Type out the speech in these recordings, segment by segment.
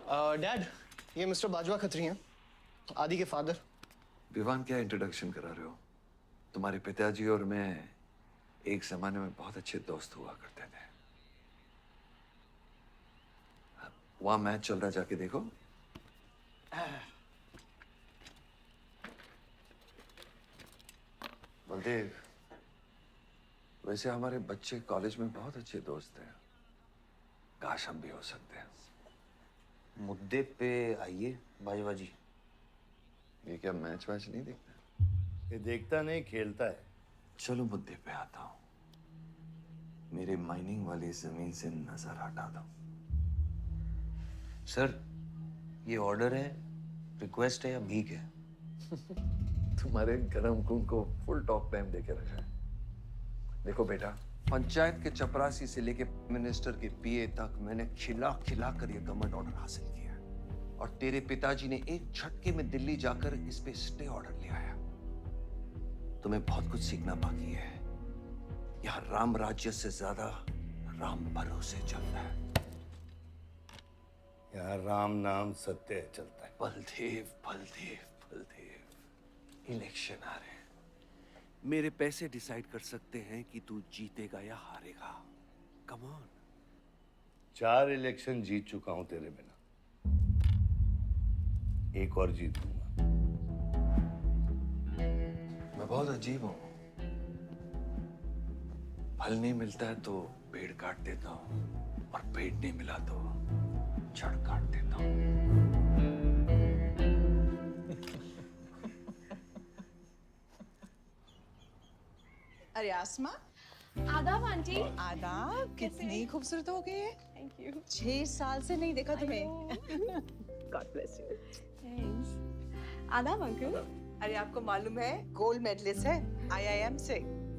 Dad, ये mister Bajwa Khatri हैं, आदि के फादर। विवान, क्या इंट्रोडक्शन करा रहे हो? तुम्हारे पिताजी और मैं एक जमाने में बहुत अच्छे दोस्त हुआ करते थे। वहां मैच चल रहा, जाके देखो। बलदेव, वैसे हमारे बच्चे कॉलेज में बहुत अच्छे दोस्त हैं। काश हम भी हो सकते हैं। मुद्दे पे आइए बाजवा जी। ये क्या मैच वैच नहीं देखता? ये देखता नहीं, खेलता है। चलो मुद्दे पे आता हूँ। मेरे माइनिंग वाली जमीन से नजर हटा दो। सर, ये ऑर्डर है, रिक्वेस्ट है या भीख है? तुम्हारे गरम खून को फुल टॉक टाइम देके रखा है। देखो बेटा, पंचायत के चपरासी से लेके मिनिस्टर के पीए तक मैंने खिला खिला कर ये गवर्नमेंट ऑर्डर हासिल किया है। और तेरे पिताजी ने एक झटके में दिल्ली जाकर इस पे स्टे ऑर्डर ले आया। तुम्हें बहुत कुछ सीखना बाकी है। यहाँ राम राज्य से ज्यादा राम भरोसे चलता है। यहाँ राम नाम सत्य चलता है। बलदेव, बलदेव, बलदेव, इलेक्शन आ रहे हैं। मेरे पैसे डिसाइड कर सकते हैं कि तू जीतेगा या हारेगा। Come on. 4 इलेक्शन जीत चुका हूं तेरे बिना, एक और जीतूंगा। मैं बहुत अजीब हूं। फल नहीं मिलता है तो पेड़ काट देता हूं, और पेड़ नहीं मिला तो जड़ काट देता हूं। अरे आसमा, आदाब आंटी। आदाब। कितनी खूबसूरत हो गई है। Thank you. 6 साल से नहीं देखा तुम्हें। God bless you. थैंक्स। आदाब अंकल। अरे आपको मालूम है, गोल्ड मेडलिस्ट है IIM से।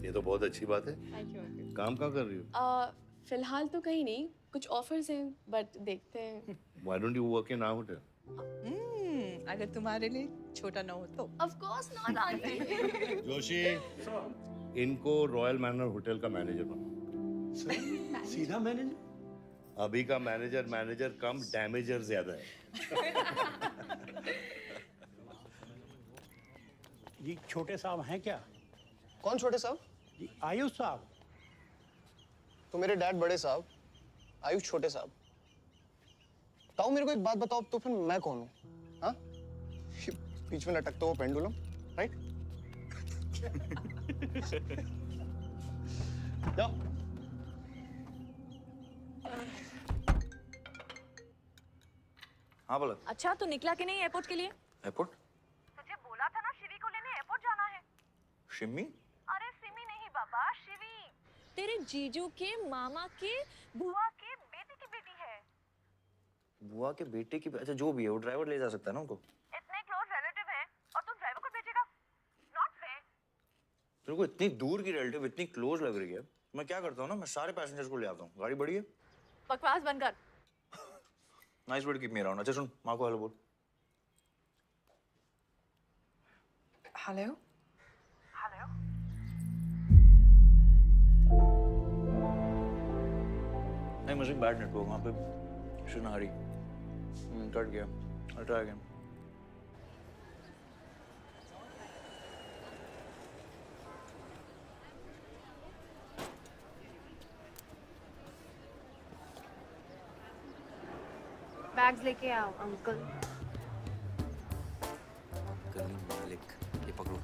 ये तो बहुत अच्छी बात है। Thank you uncle. काम क्या कर रही हो? फिलहाल तो कहीं नहीं, कुछ ऑफर्स हैं बट देखते हैं। Why don't you work in our hotel? अगर तुम्हारे लिए छोटा ना हो तो। Of course not aunty. Joshi, इनको रॉयल मैनर होटल का मैनेजर बनो। सीधा मैनेजर? अभी का मैनेजर कम डैमेजर ज्यादा है। जी छोटे साहब हैं क्या? कौन छोटे साहब? जी आयुष साहब। तो मेरे डैड बड़े साहब, आयुष छोटे साहब। ताऊ, मेरे को एक बात बताओ, तो फिर मैं कौन हूँ? हाँ? बीच में लटकता हुआ पेंडुलम, राइट? जाओ। हाँ बोला। अच्छा, तो निकला कि नहीं एयरपोर्ट के लिए? एयरपोर्ट? तुझे बोला था ना शिवी को लेने एयरपोर्ट जाना है। शिमी? अरे सिमी नहीं बाबा, शिवी तेरे जीजू के मामा के बुआ के बेटे की बेटी है। बुआ के बेटे की? अच्छा जो भी है, वो ड्राइवर ले जा सकता है ना उनको? इतने क्लोज रिलेटिव हैं और तुम ड्राइवर को भेजेगा? Not fair. तेरे को इतनी दूर की रिलेटिव इतनी क्लोज लग रही है। मैं क्या करता हूँ ना, मैं सारे पैसेंजर्स को ले आता हूँ। गाड़ी बड़ी है। बकवास बंद कर। Nice word, keep me around. अच्छा सुन, माँ को हेलो बोल। हेलो। हेलो। नहीं, मुझे बैड नेटवर्क वहाँ पे। सुनारी कट गया। I'll try again. बैग्स लेके आओ अंकल। गली मालिक, ये पकड़ो। ये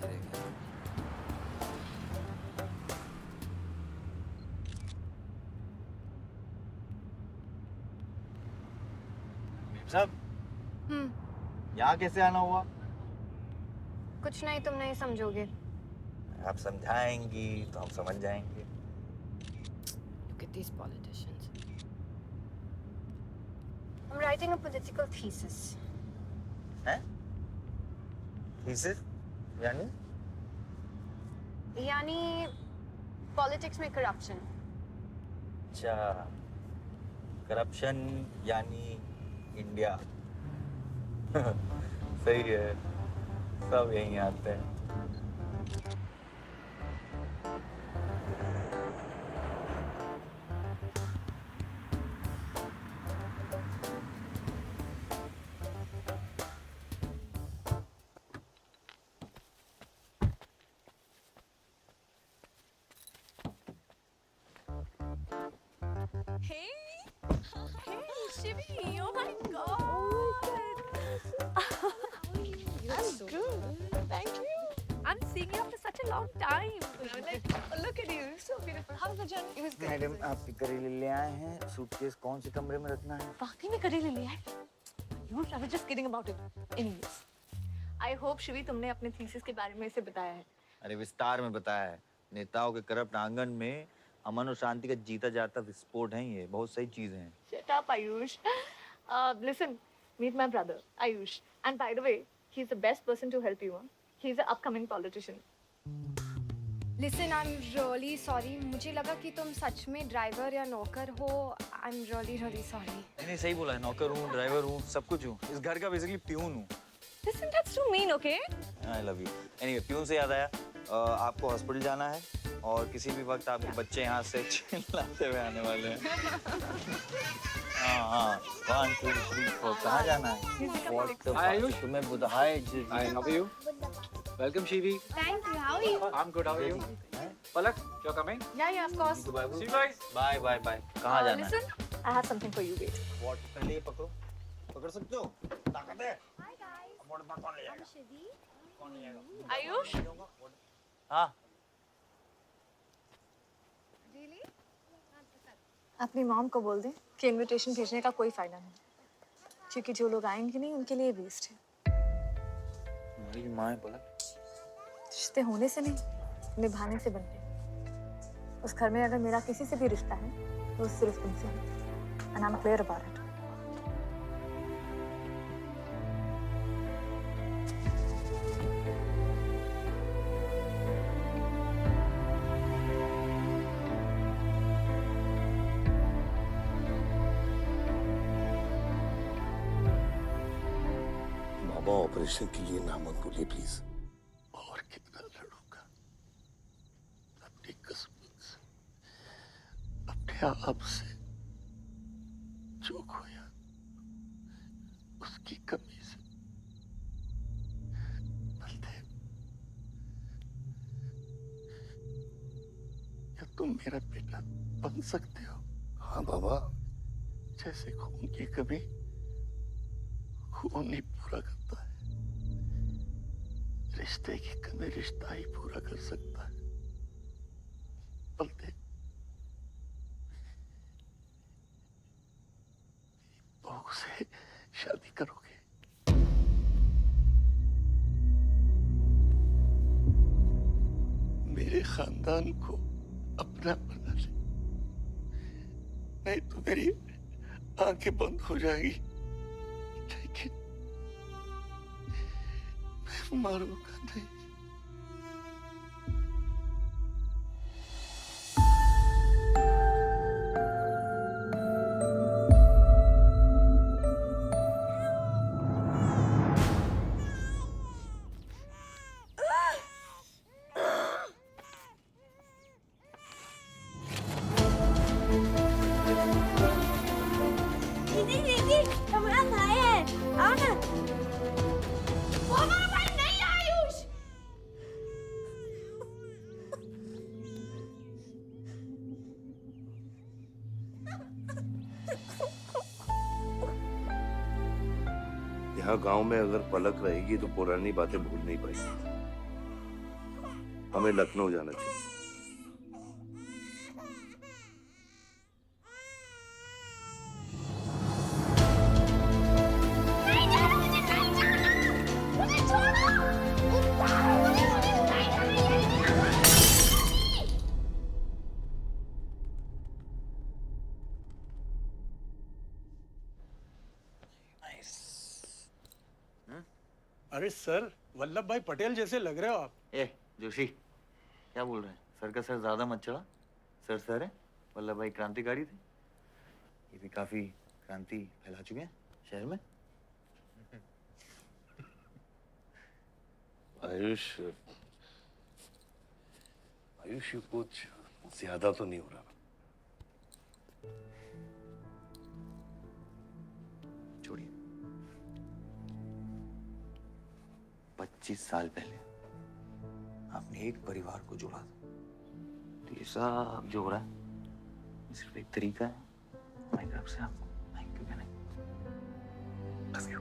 रह गया। सब यहाँ कैसे आना हुआ? कुछ नहीं, तुम नहीं समझोगे। आप समझाएंगी तो हम समझ जाएंगे। Look at these politicians. I'm writing a political thesis. हैं? थीसिस? यानी? यानी पॉलिटिक्स में करप्शन। अच्छा, करप्शन यानी इंडिया। सही है, सब यहीं आते हैं। Hey, Shivi! Oh my God! I'm good. Thank you. I'm seeing you after such a long time. Look at you, so beautiful. How was the journey? It was good. Madam आप करेले ले आए हैं, सूटकेस कौन से कमरे में रखना है? वाकई में करेले ले आए? I was just kidding about it. Anyways, I hope Shivi तुमने अपने थीसिस के बारे में इसे बताया है. अरे विस्तार में बताया है। नेताओं के करप्ट आंगन में अमन और शांति का जीता जाता विस्फोट है ये। बहुत सही चीजें हैं। Shut up, Ayush. Listen, meet my brother, Ayush. And by the way, he's the best person to help you. Huh? He's an upcoming politician. Listen, I'm really sorry. मुझे लगा कि तुम सच में ड्राइवर या नौकर हो. I'm really sorry. नहीं सही बोला है। नौकर हूँ, ड्राइवर हूँ, सब कुछ हूँ। इस घर का बेसिकली प्यून हूँ। Listen, that's too mean, okay? I love you. Anyway, peon से याद आया, आपको हॉस्पिटल जाना है और किसी भी वक्त आपके बच्चे यहाँ से चिल्लाते हुए आने वाले हैं। हाँ 1 2 3 4 कहाँ जाना है? आयुष तुम्हें बुधाए Hi, how are you? Welcome, Shivi. Thank you. How are you? I'm good. How are you? Palak, you're coming? Yeah, of course. See you guys. Bye bye bye. कहाँ जाना है? Listen, I have something for you, wait. What? पहले ये पकड़ो, पकड़ सकते हो? ताकत है? Hi guys. मोड़ पर कौन ले जाएगा? I'm Shivi. कौन ले जाएगा? Ayush? हाँ। Really? अपनी मॉम को बोल दे कि इनविटेशन भेजने का कोई फायदा नहीं, क्योंकि जो लोग आएंगे नहीं उनके लिए वेस्ट है. मेरी माँ है बोला। रिश्ते होने से नहीं, निभाने से बनते हैं. उस घर में अगर मेरा किसी से भी रिश्ता है तो सिर्फ तुमसे है. And I'm clear about it. Baba operation के लिए नामक बोलिए प्लीज। और कितना लड़ूंगा अपनी किस्मत से, अपने आप से। जो खोया उसकी कमी से। बलदेव, क्या तुम मेरा बेटा बन सकते हो? हाँ बाबा। जैसे खून की कमी खून नहीं पूरा करता है, रिश्ते की कमी रिश्ता ही पूरा कर सकता है। बलदेव, बहू से शादी करोगे? मेरे खानदान को अपना बना ले, नहीं तो मेरी आंखें बंद हो जाएगी। लेकिन मैं मारूंगा नहीं। दीदी, हमारा भाई है। आओ ना। वो हमारा भाई नहीं है, आयुष। यहाँ गांव में अगर पलक रहेगी तो पुरानी बातें भूल नहीं पाएगी। हमें लखनऊ जाना चाहिए। नहीं जाना, मुझे नहीं जाना। मुझे छोड़ो। मुझे नहीं जाना। अरे सर, वल्लभ भाई पटेल जैसे लग रहे हो आप। ए जोशी, क्या बोल रहे हैं? सर का सर ज्यादा मत चढ़ा। सर है। वल्लभ भाई क्रांतिकारी थे। ये भी काफी क्रांति फैला चुके हैं शहर में। आयुष, आयुष, ये कुछ ज्यादा तो नहीं हो रहा? छोड़िए। 25 साल पहले आपने एक परिवार को जोड़ा था, तो ये सब जो हो रहा है ये सिर्फ एक तरीका है। My God. तरफ से आपको थैंक यू कहने। Love you.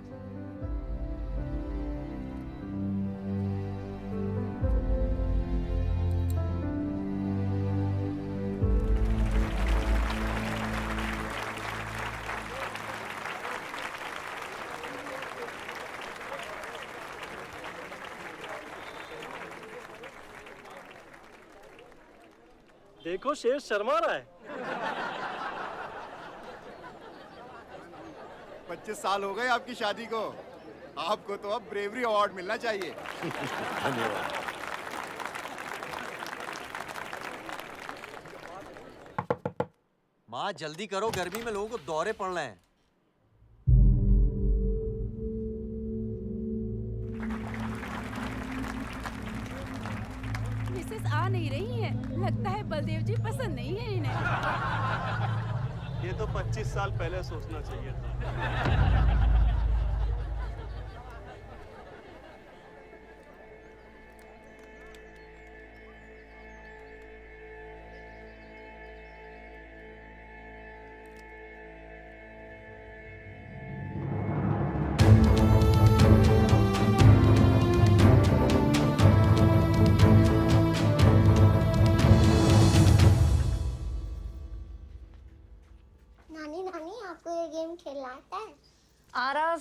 देखो शेर शर्मा रहा है। 25 साल हो गए आपकी शादी को, आपको तो अब ब्रेवरी अवार्ड मिलना चाहिए। धन्यवाद। माँ जल्दी करो, गर्मी में लोगों को दौरे पड़ रहे हैं। मिसेस आ नहीं रही है, लगता है बलदेव जी पसंद नहीं है इन्हें। ये तो 25 साल पहले सोचना चाहिए था। नानी नानी आपको ये गेम खेलना आता है? आरव,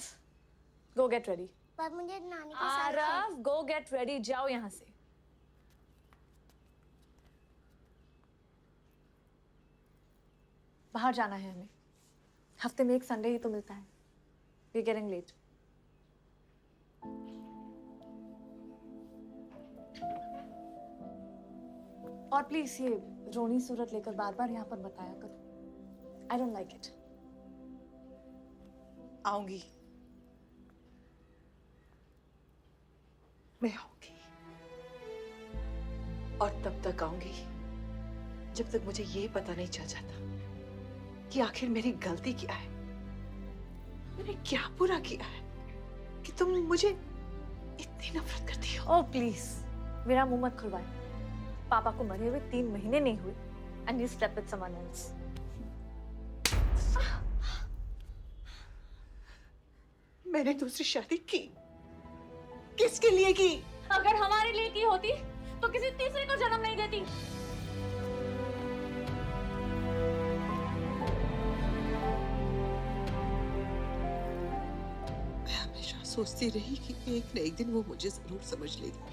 गो गेट रेडी। पर मुझे नानी के साथ आरव, गो गेट रेडी, जाओ यहाँ से। बाहर जाना है हमें, हफ्ते में एक संडे ही तो मिलता है। We getting late. और प्लीज ये रोनी सूरत लेकर बार बार यहाँ पर बताया करो। I don't like it. आऊंगी, मैं आऊंगी, और तब तक आऊंगी जब तक मुझे ये पता नहीं चल जाता कि आखिर मेरी गलती क्या है। मैंने क्या बुरा किया है कि तुम मुझे इतनी नफरत करती हो? ओह प्लीज, मेरा मुंह मत खुलवाए। पापा को मरे हुए 3 महीने नहीं हुए and you slept with someone else. मैंने दूसरी शादी की, किसके लिए की? अगर हमारे लिए की होती तो किसी तीसरे को जन्म नहीं देती। मैं हमेशा सोचती रही कि एक न एक दिन वो मुझे जरूर समझ लेगी।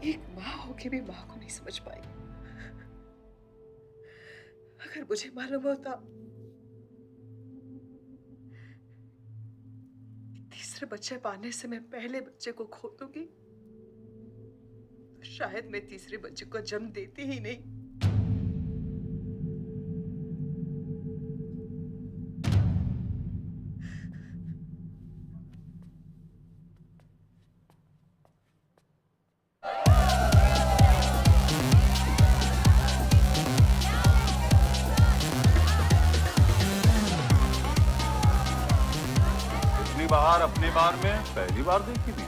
एक माँ होके भी माँ को नहीं समझ पाई। अगर मुझे मालूम होता तीसरे बच्चे पाने से मैं पहले बच्चे को खो दूंगी, तो शायद मैं तीसरे बच्चे को जन्म देती ही नहीं। बाहर अपने बार में पहली बार देखी थी।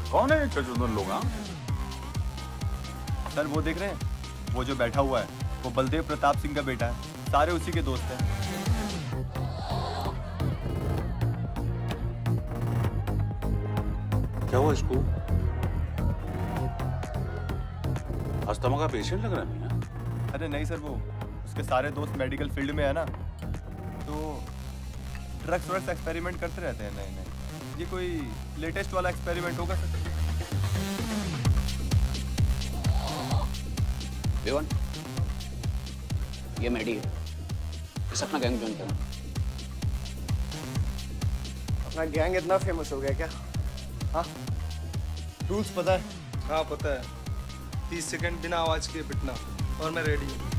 कौन है ये चचुंदर लोग? हाँ सर वो देख रहे हैं, वो जो बैठा हुआ है वो बलदेव प्रताप सिंह का बेटा है, सारे उसी के दोस्त हैं। क्या हुआ इसको? अस्थमा का पेशेंट लग रहा है ना? अरे नहीं सर, वो उसके सारे दोस्त मेडिकल फील्ड में है ना, तो ड्रग्स एक्सपेरिमेंट करते रहते हैं। नहीं ये कोई लेटेस्ट वाला एक्सपेरिमेंट होगा सर। विवन, ये मैडी है, इस अपना गैंग ज्वाइन करना। अपना गैंग इतना फेमस हो गया क्या? हाँ, रूल्स पता है? हाँ पता है। 30 सेकंड बिना आवाज के पिटना, और मैं रेडी हूँ।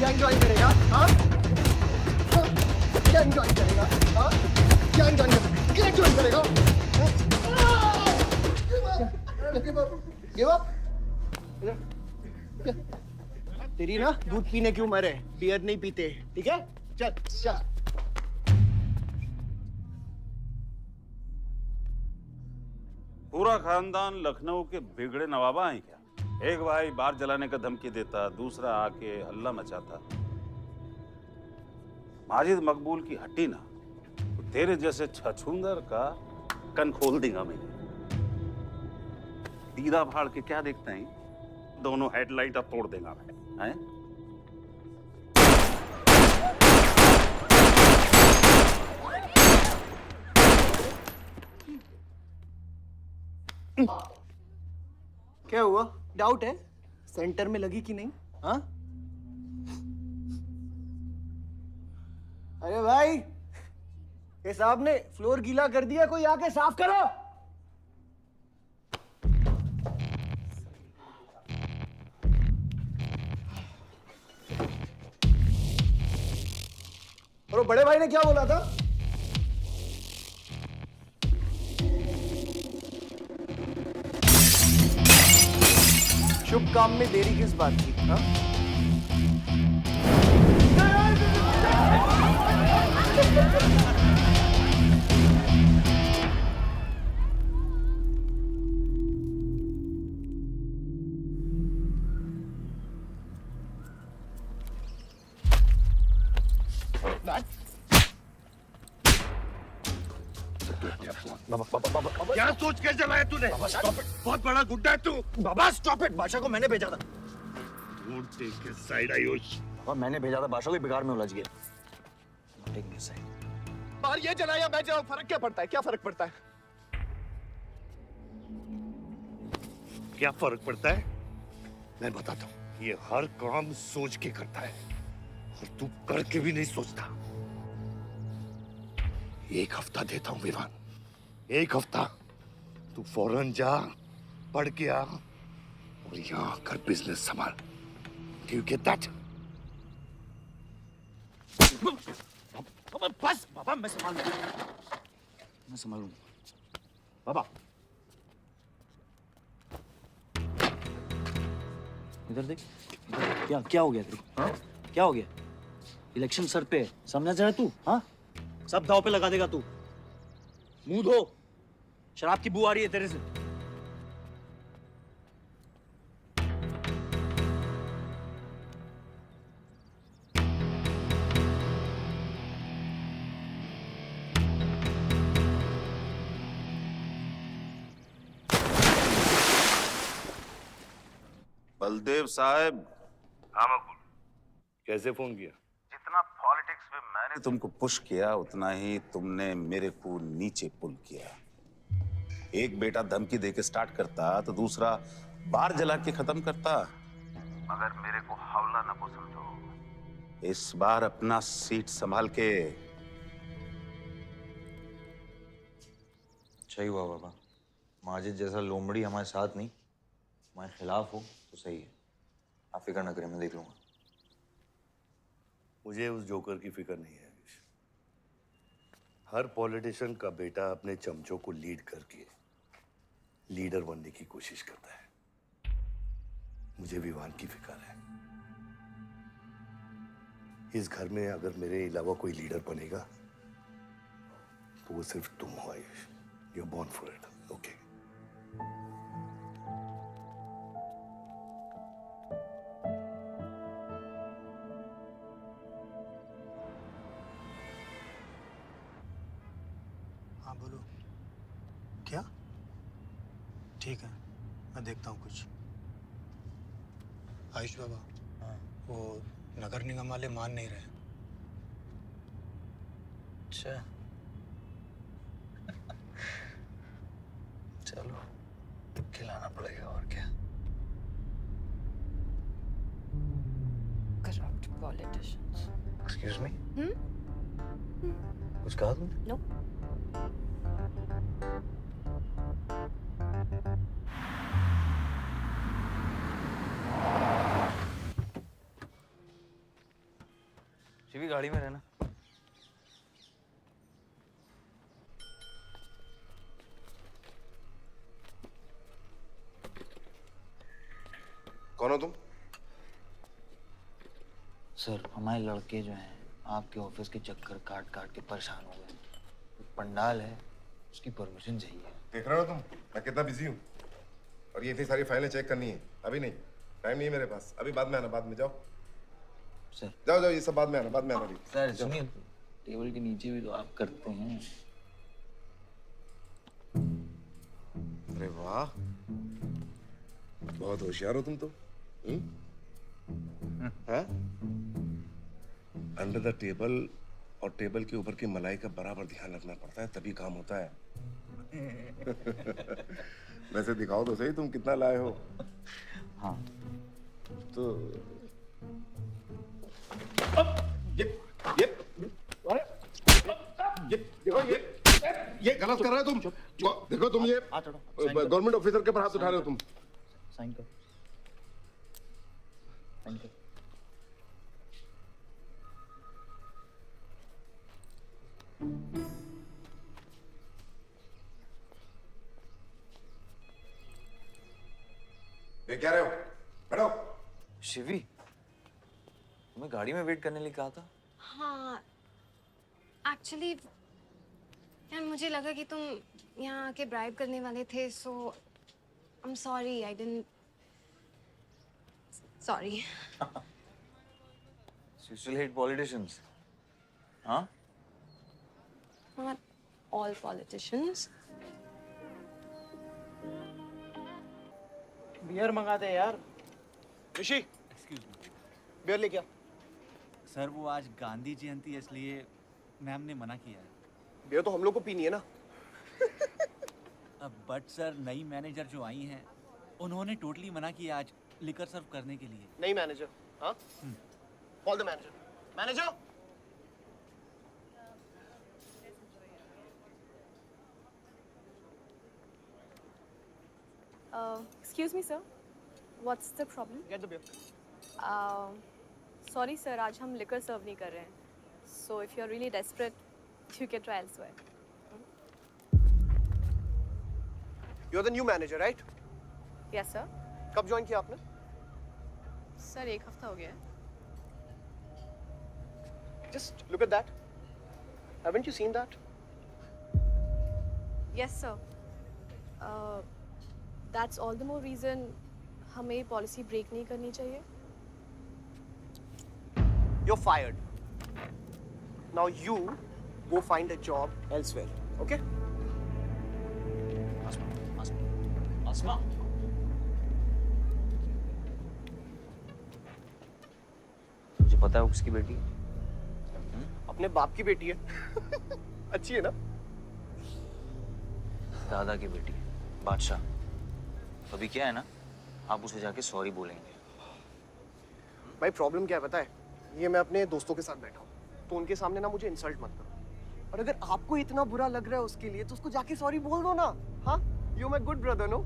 गैंग ज्वाइन करेगा? हाँ? गैंग ज्वाइन करेगा? हाँ? गैंग ज्वाइन करेगा? Give up. तेरी ना दूध पीने की उम्र है, बियर नहीं पीते, ठीक है? चल चल। पूरा खानदान लखनऊ के बिगड़े नवाबा हैं क्या? एक भाई बार जलाने का धमकी देता, दूसरा आके हल्ला मचाता। माजिद मकबूल की हट्टी ना तो तेरे जैसे छछूंदर का कन खोल देगा मैं। दीदा फाड़ के क्या देखते हैं? दोनों हेडलाइट अब तोड़ देगा मैं, हैं? क्या हुआ? डाउट है सेंटर में लगी कि नहीं? हाँ? अरे भाई, ये साहब ने फ्लोर गीला कर दिया, कोई आके साफ करो। और वो बड़े भाई ने क्या बोला था? शुभ काम में देरी किस बात की? हाँ? क्या सोच के जलाया तूने? बहुत बड़ा गुड्डा है तू। बाबा स्टॉप इट, बादशाह को मैंने भेजा था। Don't take his side Ayush. और मैंने भेजा था, बादशाह को बिगाड़ में उलझ गया। Take his side. बाहर ये जलाया मैं जलाऊं, फर्क क्या पड़ता है? क्या फर्क पड़ता है? क्या फर्क पड़ता है? मैं बताता हूँ। ये हर काम सोच के करता है और तू करके भी नहीं सोचता। एक हफ्ता देता हूँ विवान, एक हफ्ता। तू फौरन जा, पढ़ के आ और यहाँ आकर बिजनेस संभाल। Do you get that? बस बाबा, मैं संभाल लूंगा, मैं संभाल लूंगा। बाबा इधर देख। क्या क्या हो गया तेरे? हाँ? क्या हो गया? इलेक्शन सर पे, समझा जरा तू? हाँ? सब दाव पे लगा देगा तू। मुंह धो, शराब की बू आ रही है तेरे से। बलदेव साहब। हाँ मकबूल, कैसे फोन किया? जितना पॉलिटिक्स में मैंने तुमको पुश किया, उतना ही तुमने मेरे को नीचे पुल किया। एक बेटा धमकी देके स्टार्ट करता तो दूसरा बार जला के खत्म करता। मगर मेरे को हवला ना को समझो। इस बार अपना सीट संभाल के। अच्छा ही हुआ बाबा, माजिद जैसा लोमड़ी हमारे साथ नहीं, हमारे खिलाफ हो तो सही है। आप फिक्र ना करें, मैं देख लूंगा। मुझे उस जोकर की फिक्र नहीं है। हर पॉलिटिशियन का बेटा अपने चमचों को लीड करके लीडर बनने की कोशिश करता है। मुझे विवान की फिक्र है। इस घर में अगर मेरे अलावा कोई लीडर बनेगा तो वो सिर्फ तुम हो Ayush. You are born for it, okay? हाँ बोलो। क्या? ठीक है, मैं देखता हूँ कुछ। आयुष बाबा, वो नगर निगम वाले मान नहीं रहे। अच्छा चलो, खिलाना पड़ेगा और क्या। Corrupt politicians. एक्सक्यूज मी, कुछ कहा तुमने? No. शिवी गाड़ी में रहना। हो तुम? सर हमारे लड़के जो हैं आपके ऑफिस के चक्कर काट काट के परेशान हो गए। पंडाल है, उसकी परमिशन चाहिए। देख रहे हो तुम मैं कितना बिजी हूँ, और ये इतनी सारी फाइलें चेक करनी है। अभी नहीं, टाइम नहीं है मेरे पास। अभी बाद में आना, बाद में जाओ। सर जाओ जाओ, ये सब बाद में आना, बाद में आना। अभी सर सुनिए, टेबल के नीचे भी तो आप करते हैं। अरे वाह, बहुत होशियार हो तुम तो। हाँ? अंडर द टेबल और टेबल के ऊपर की मलाई का बराबर ध्यान रखना पड़ता है, तभी काम होता है। वैसे दिखाओ तो सही तुम कितना लाए हो। हाँ तो ये गलत कर रहे हो तुम। देखो तुम ये गवर्नमेंट ऑफिसर के ऊपर हाथ उठा रहे हो तुम। साइन करो, साइन करो। ये क्या रहे हो? बैठो। शिवी, तुम्हें गाड़ी में वेट करने लिए कहा था। हाँ, एक्चुअली यार मुझे लगा कि तुम यहाँ आके ब्राइब करने वाले थे, so I am sorry, I didn't, sorry. You still hate politicians, huh? Not all politicians. Beer मंगाते हैं यार। ऋषि, एक्सक्यूज मी बियर लेके आ। सर, वो आज गांधी जयंती है इसलिए मैम ने मना किया है। बियर तो हम लोग को पीनी है ना। बट सर, नई मैनेजर जो आई हैं उन्होंने टोटली मना किया आज लिकर सर्व करने के लिए। नहीं मैनेजर, हाँ? Call the manager. Manager, Excuse me, sir. What's the problem? get the beer. Sorry, sir. आज हम liquor serve नहीं कर रहे हैं. So if you're really desperate, you can try elsewhere. You're the new manager, right? Yes, sir. कब join किया आपने? Sir, एक हफ्ता हो गया है. Just look at that. Haven't you seen that? Yes, sir. That's all the more reason हमें policy break नहीं करनी चाहिए. You're fired. Now you go find a job elsewhere, okay? आसमा, मुझे पता है वो किसकी बेटी है। अपने बाप की बेटी है। अच्छी है ना? दादा की बेटी है, बादशाह। तो अभी क्या है ना, आप उसे जाके सॉरी बोलेंगे। भाई प्रॉब्लम क्या है पता है? ये मैं अपने दोस्तों के साथ बैठा हूँ, तो उनके सामने ना मुझे इंसल्ट मत करो। और अगर आपको इतना बुरा लग रहा है उसके लिए, तो उसको जाके सॉरी बोल दो ना। हाँ? You my good brother, no?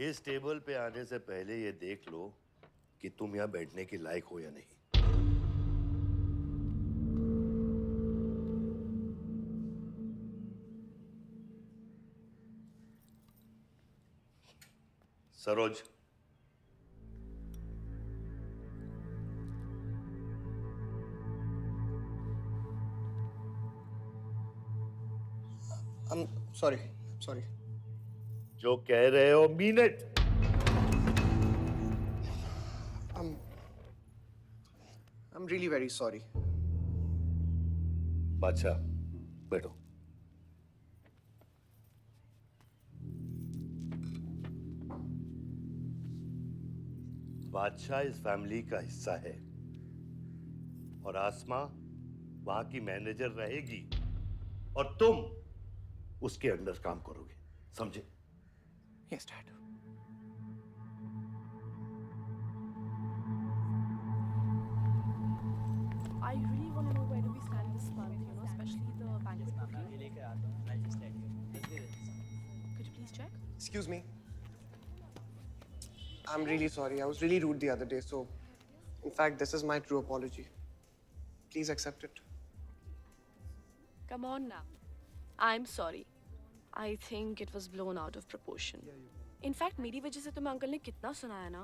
इस टेबल पे आने से पहले ये देख लो कि तुम यहाँ बैठने के लायक हो या नहीं। सरोज, सॉरी। जो कह रहे हो mean it. I'm really very sorry. बादशाह, बैठो। बादशाह इस फैमिली का हिस्सा है और आसमा वहां की मैनेजर रहेगी और तुम उसके अंडर काम करोगे, समझे? Yes, Dad. I really want to know where do we stand this month, you know, especially the banquet booking. Could you please check? Excuse me. I'm really sorry. I was really rude the other day, so In fact, this is my true apology. Please accept it. Come on now. I'm sorry. I think it was blown out of proportion. In fact, मेरी वजह से तुम्हें uncle ने कितना सुनाया ना?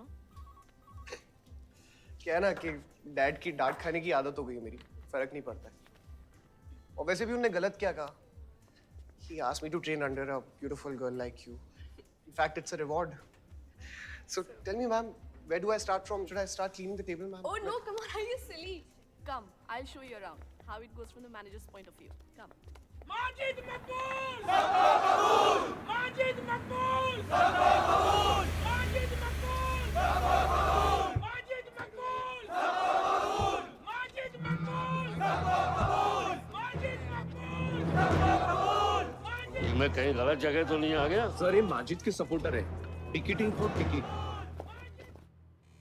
क्या है ना कि डैड की डांट खाने की आदत हो गई है मेरी, फर्क नहीं पड़ता है। और वैसे भी उन्होंने गलत क्या कहा? He asked me to train under a beautiful girl like you. In fact, it's a reward. So tell me, ma'am, where do I start from? Should I start cleaning the table, ma'am? Oh no, come on, are you silly? Come, I'll show you around how it goes from the manager's point of view. Come. Majid Makbul! Makbul! Majid Makbul! Makbul! Majid Makbul! Makbul! Majid Makbul! Makbul! Majid Makbul! Makbul! Majid Makbul! Makbul! मैं कहीं गलत जगह तो नहीं आ गया? Sir ये माजिद के supporter है, टिकटिंग फॉर टिकट।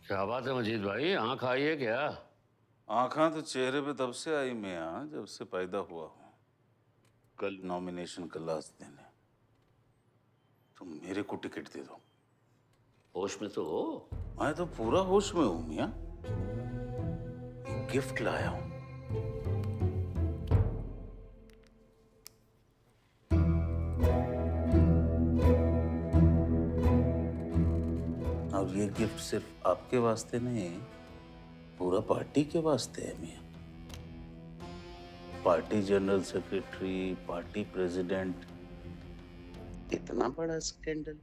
क्या बात है मजीद भाई, आंख आई है क्या? आंखें तो चेहरे पे तब से आई मियां जब से पैदा हुआ हूँ। कल नॉमिनेशन का लास्ट दिन है, तुम मेरे को टिकट दे दो। होश में तो हो? मैं तो पूरा होश में हूँ मियां। गिफ्ट लाया हूँ। अब ये गिफ्ट सिर्फ आपके वास्ते नहीं, पूरा पार्टी के वास्ते है मियां। Party general secretary, party president, इतना बड़ा scandal.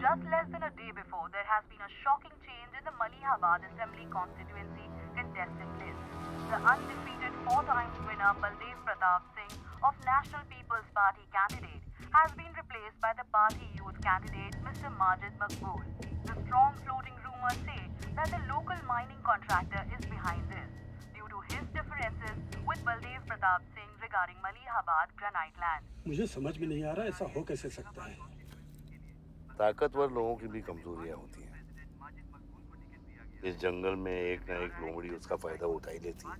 Just less than a day before, there has been a shocking change in the Malihabad Assembly constituency contestant list. The undefeated 4-time winner Baldev Pratap Singh of National People's Party candidate has been replaced by the party youth candidate Mr. Majid Makbul. The strong floating rumors say that the local mining contractor is behind this due to his differences with Baldev Pratap Singh regarding Malihabad granite land. मुझे समझ में नहीं आ रहा ऐसा हो कैसे सकता है। ताकतवर लोगों की भी कमजोरियां होती हैं। इस जंगल में एक ना एक लोमड़ी उसका फायदा उठा ही लेती है।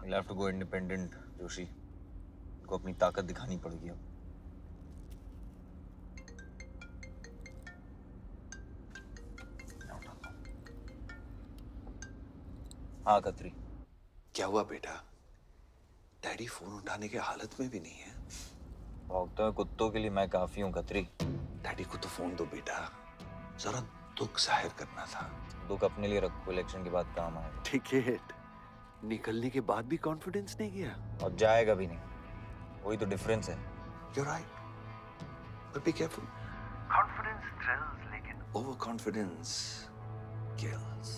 You'll have to go independent, Joshi. उनको अपनी ताकत दिखानी पड़ेगी अब। हाँ खत्री। क्या हुआ बेटा? डैडी फोन उठाने के हालत में भी नहीं है। भौंकते हुए कुत्तों के लिए मैं काफी हूँ खत्री। डैडी को तो फोन दो बेटा, जरा दुख जाहिर करना था। दुख अपने लिए रखो, इलेक्शन के बाद काम आएगा। टिकट निकलने के बाद भी कॉन्फिडेंस नहीं गया और जाएगा भी नहीं, वही तो डिफरेंस है। You're right, but be careful. Confidence thrills, लेकिन overconfidence kills.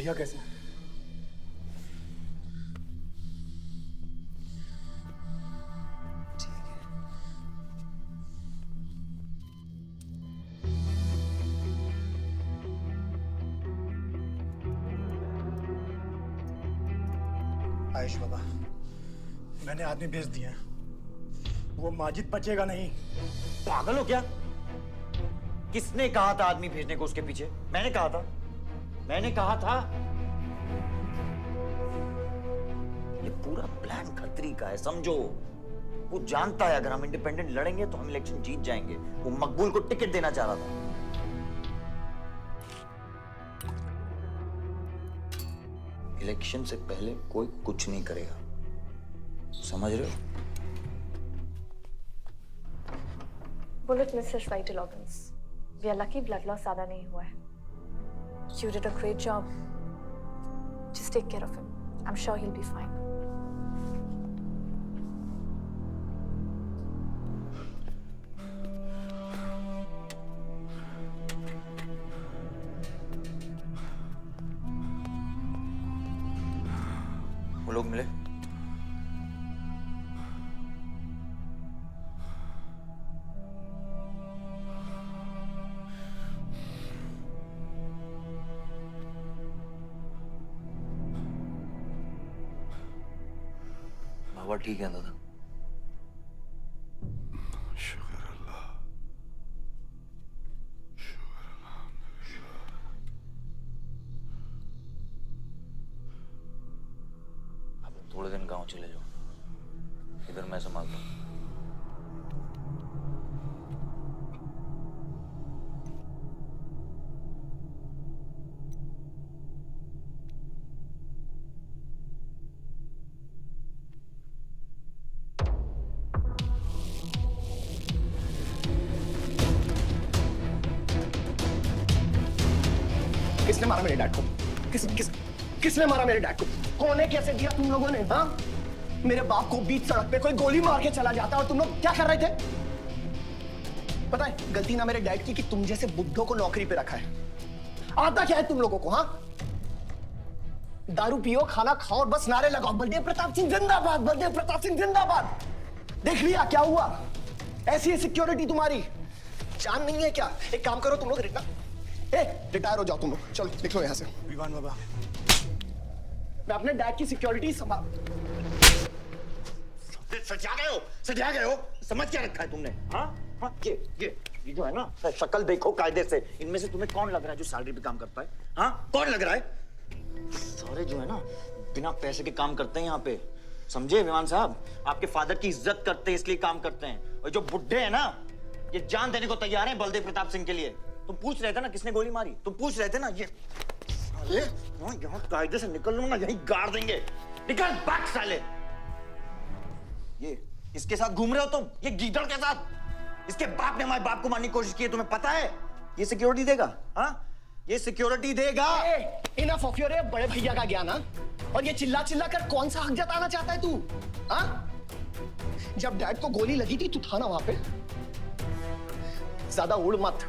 भैया कैसे हैं? आयुष बाबा, मैंने आदमी भेज दिए हैं। वो माजिद बचेगा नहीं। पागल हो क्या? किसने कहा था आदमी भेजने को उसके पीछे? मैंने कहा था। ये पूरा प्लान खतरी का है, समझो। वो जानता है अगर हम इंडिपेंडेंट लड़ेंगे तो हम इलेक्शन जीत जाएंगे। वो मकबूल को टिकट देना चाह रहा था। इलेक्शन से पहले कोई कुछ नहीं करेगा, समझ रहे हो? Bullet misses vital organs. We are lucky blood loss ज्यादा नहीं हुआ है। You did a great job. Just take care of him. I am sure he will be fine. वो लोग मिले? बाबा ठीक है दादा? शुक्र अल्लाह। आप थोड़े दिन गांव चले जाओ, इधर मैं संभालता हूँ। किसने मारा मेरे डैड को? किसने मारा मेरे डैड को? कौन है? कैसे दिया तुम लोगों ने? हाँ, मेरे बाप को बीच सड़क पे कोई गोली मार के चला जाता और तुम लोग क्या कर रहे थे? पता है गलती ना मेरे डैड की कि तुम जैसे बुड्ढों को नौकरी पे रखा है। आता क्या है तुम लोगों को? हाँ, दारू पियो, खाना खाओ और बस नारे लगाओ, बलदेव प्रताप सिंह जिंदाबाद, बलदेव प्रताप सिंह जिंदाबाद। देख लिया क्या हुआ? ऐसी है सिक्योरिटी तुम्हारी। जान नहीं है क्या? एक काम करो तुम लोग, रिटायर हो जाओ तुम लोग। चलो निकलो यहाँ से। विवान बाबा, मैं अपने डैड की सिक्योरिटी संभाल। सजा गए हो। समझ क्या रखा है तुमने? हाँ हाँ, ये जो है ना, शक्ल देखो कायदे से। इनमें से तुम्हें कौन लग रहा है जो सैलरी पे काम करता है? हाँ, कौन लग रहा है? सारे जो है ना बिना पैसे के काम करते हैं यहाँ पे, समझे विमान साहब? आपके फादर की इज्जत करते हैं इसलिए काम करते हैं। और जो बुड्ढे हैं ना, ये जान देने को तैयार हैं बलदेव प्रताप सिंह के लिए। तुम पूछ रहे थे ना किसने गोली मारी? तुम पूछ रहे थे ना? ये साले यहाँ कायदे से निकल लूंगा, यहीं गाड़ देंगे। निकल भाग साले। ये इसके साथ घूम रहे हो तुम, ये गीदड़ के साथ। इसके बाप ने हमारे बाप को मारने की कोशिश की है, तुम्हें पता है? ये सिक्योरिटी देगा? हाँ, ये सिक्योरिटी देगा। इनफ ऑफ योर बड़े भैया का ज्ञान। और ये चिल्ला चिल्ला कर कौन सा हक जताना चाहता है तू? हाँ, जब डैड को गोली लगी थी तू था ना वहां पे? ज्यादा उड़ मत।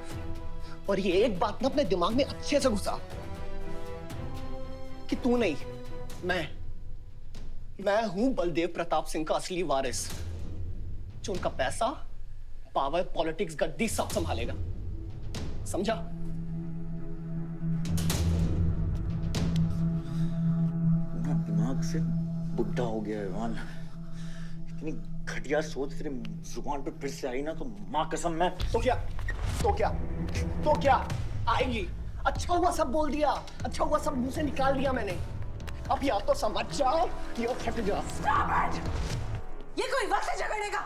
और ये एक बात ना अपने दिमाग में अच्छे से घुसा कि तू नहीं, मैं हूं बलदेव प्रताप सिंह का असली वारिस, जो उनका पैसा, पावर, पॉलिटिक्स, गद्दी सब संभालेगा। समझा? दिमाग से बुढ़ा हो गया है मान। इतनी घटिया सोच तेरे जुबान पे फिर से आई ना तो माँ कसम मैं तो क्या आएगी? अच्छा हुआ सब बोल दिया, अच्छा हुआ सब मुंह से निकाल दिया मैंने। अब या तो समझ जाओ या फट जाओ। ये कोई वक्त है झगड़ने का?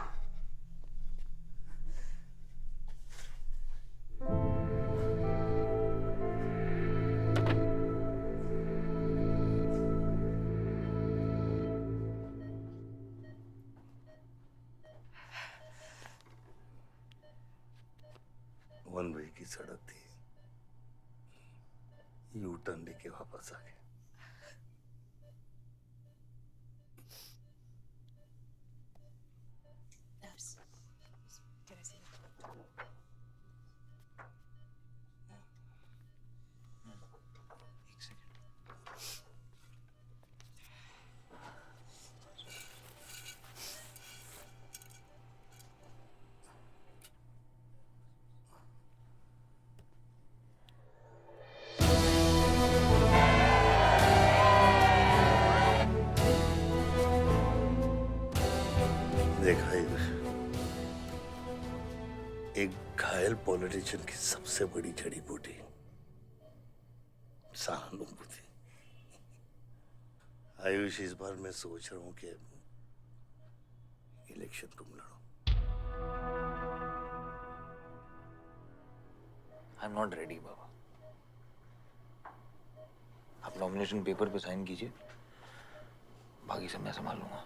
वन वे की सड़क थी, यू टर्न लेके वापस आ गए। देखा एक घायल पॉलिटिशियन की सबसे बड़ी जड़ी बूटी सहानुभूति। आयुष, इस बार मैं सोच रहा हूं कि इलेक्शन तुम लड़ो। आई एम नॉट रेडी बाबा। आप नॉमिनेशन पेपर पे साइन कीजिए, बाकी सब मैं संभालूंगा।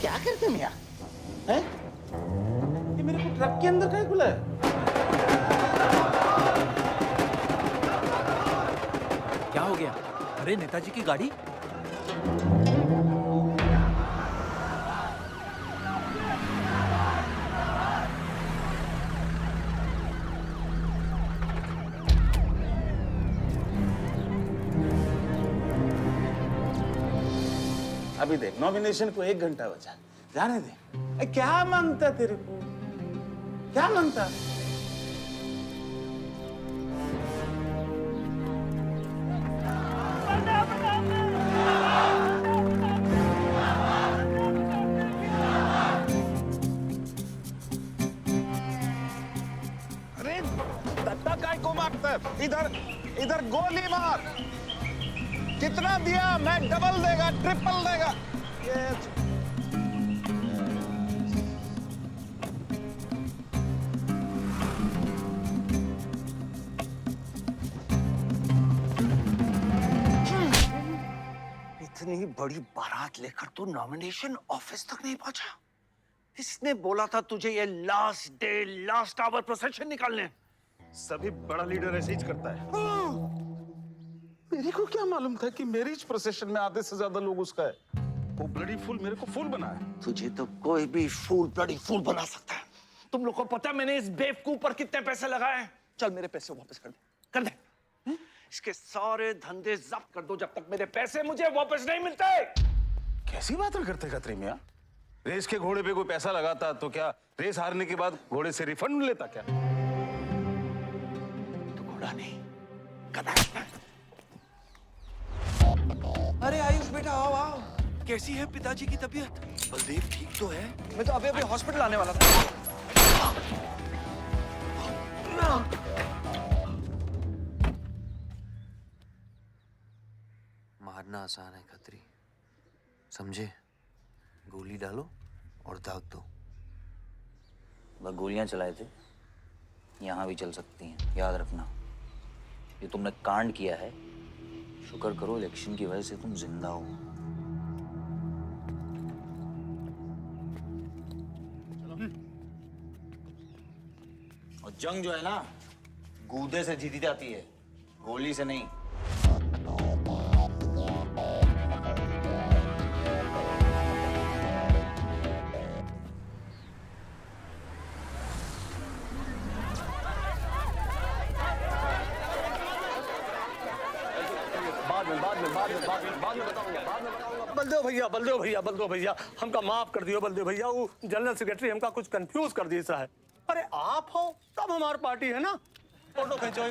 क्या करते मियां? हैं? ये मेरे को ट्रक के अंदर कहीं बुलाया? क्या हो गया? अरे नेताजी की गाड़ी। अभी देख, नॉमिनेशन को 1 घंटा बचा, जाने दे। क्या मांगता तेरे को? क्या मांगता? अरे दत्ता काय को मारता है? इधर इधर गोली मार। कितना दिया? मैं डबल देगा, ट्रिपल देगा। इतनी बड़ी बारात लेकर तू नॉमिनेशन ऑफिस तक नहीं पहुंचा? इसने बोला था तुझे ये last day last hour procession निकालने। सभी बड़ा लीडर ऐसे ही करता है। मेरे को क्या मालूम था कि मैरिज प्रोसेशन में आधे से ज्यादा लोग उसका है। वो ब्लडी फूल मेरे को फूल बना है। तुझे तो कोई भी फूल ब्लडी फूल बना सकता है। तुम लोग को पता है मैंने इस बेवकूफ पर कितने पैसे लगाए हैं? चल मेरे पैसे वापस कर दे, कर दे। इसके सारे धंधे जब्त कर दो जब तक मेरे पैसे मुझे वापस नहीं मिलते। कैसी बातें करते खतरे मियां? रेस के घोड़े पे कोई पैसा लगाता तो क्या रेस हारने के बाद घोड़े से रिफंड लेता क्या? तो घोड़ा नहीं, गधा। अरे आयुष बेटा, आओ आओ। कैसी है पिताजी की तबीयत? बलदेव ठीक तो है? मैं तो अभी हॉस्पिटल आने वाला था। मारना आसान है खत्री, समझे? गोली डालो और दाग दो। वह गोलियां चलाए थे, यहाँ भी चल सकती हैं, याद रखना। ये तुमने कांड किया है, शुक्र करो इलेक्शन की वजह से तुम जिंदा हो। और जंग जो है ना, गूदे से जीती जाती है, गोली से नहीं। बलदेव भैया हमका माफ कर दियो। बलदेव भैया, वो जनरल सेक्रेटरी हमका कुछ कंफ्यूज कर दी सा है। अरे आप हो तब हमारी पार्टी है ना। फोटो खींचो।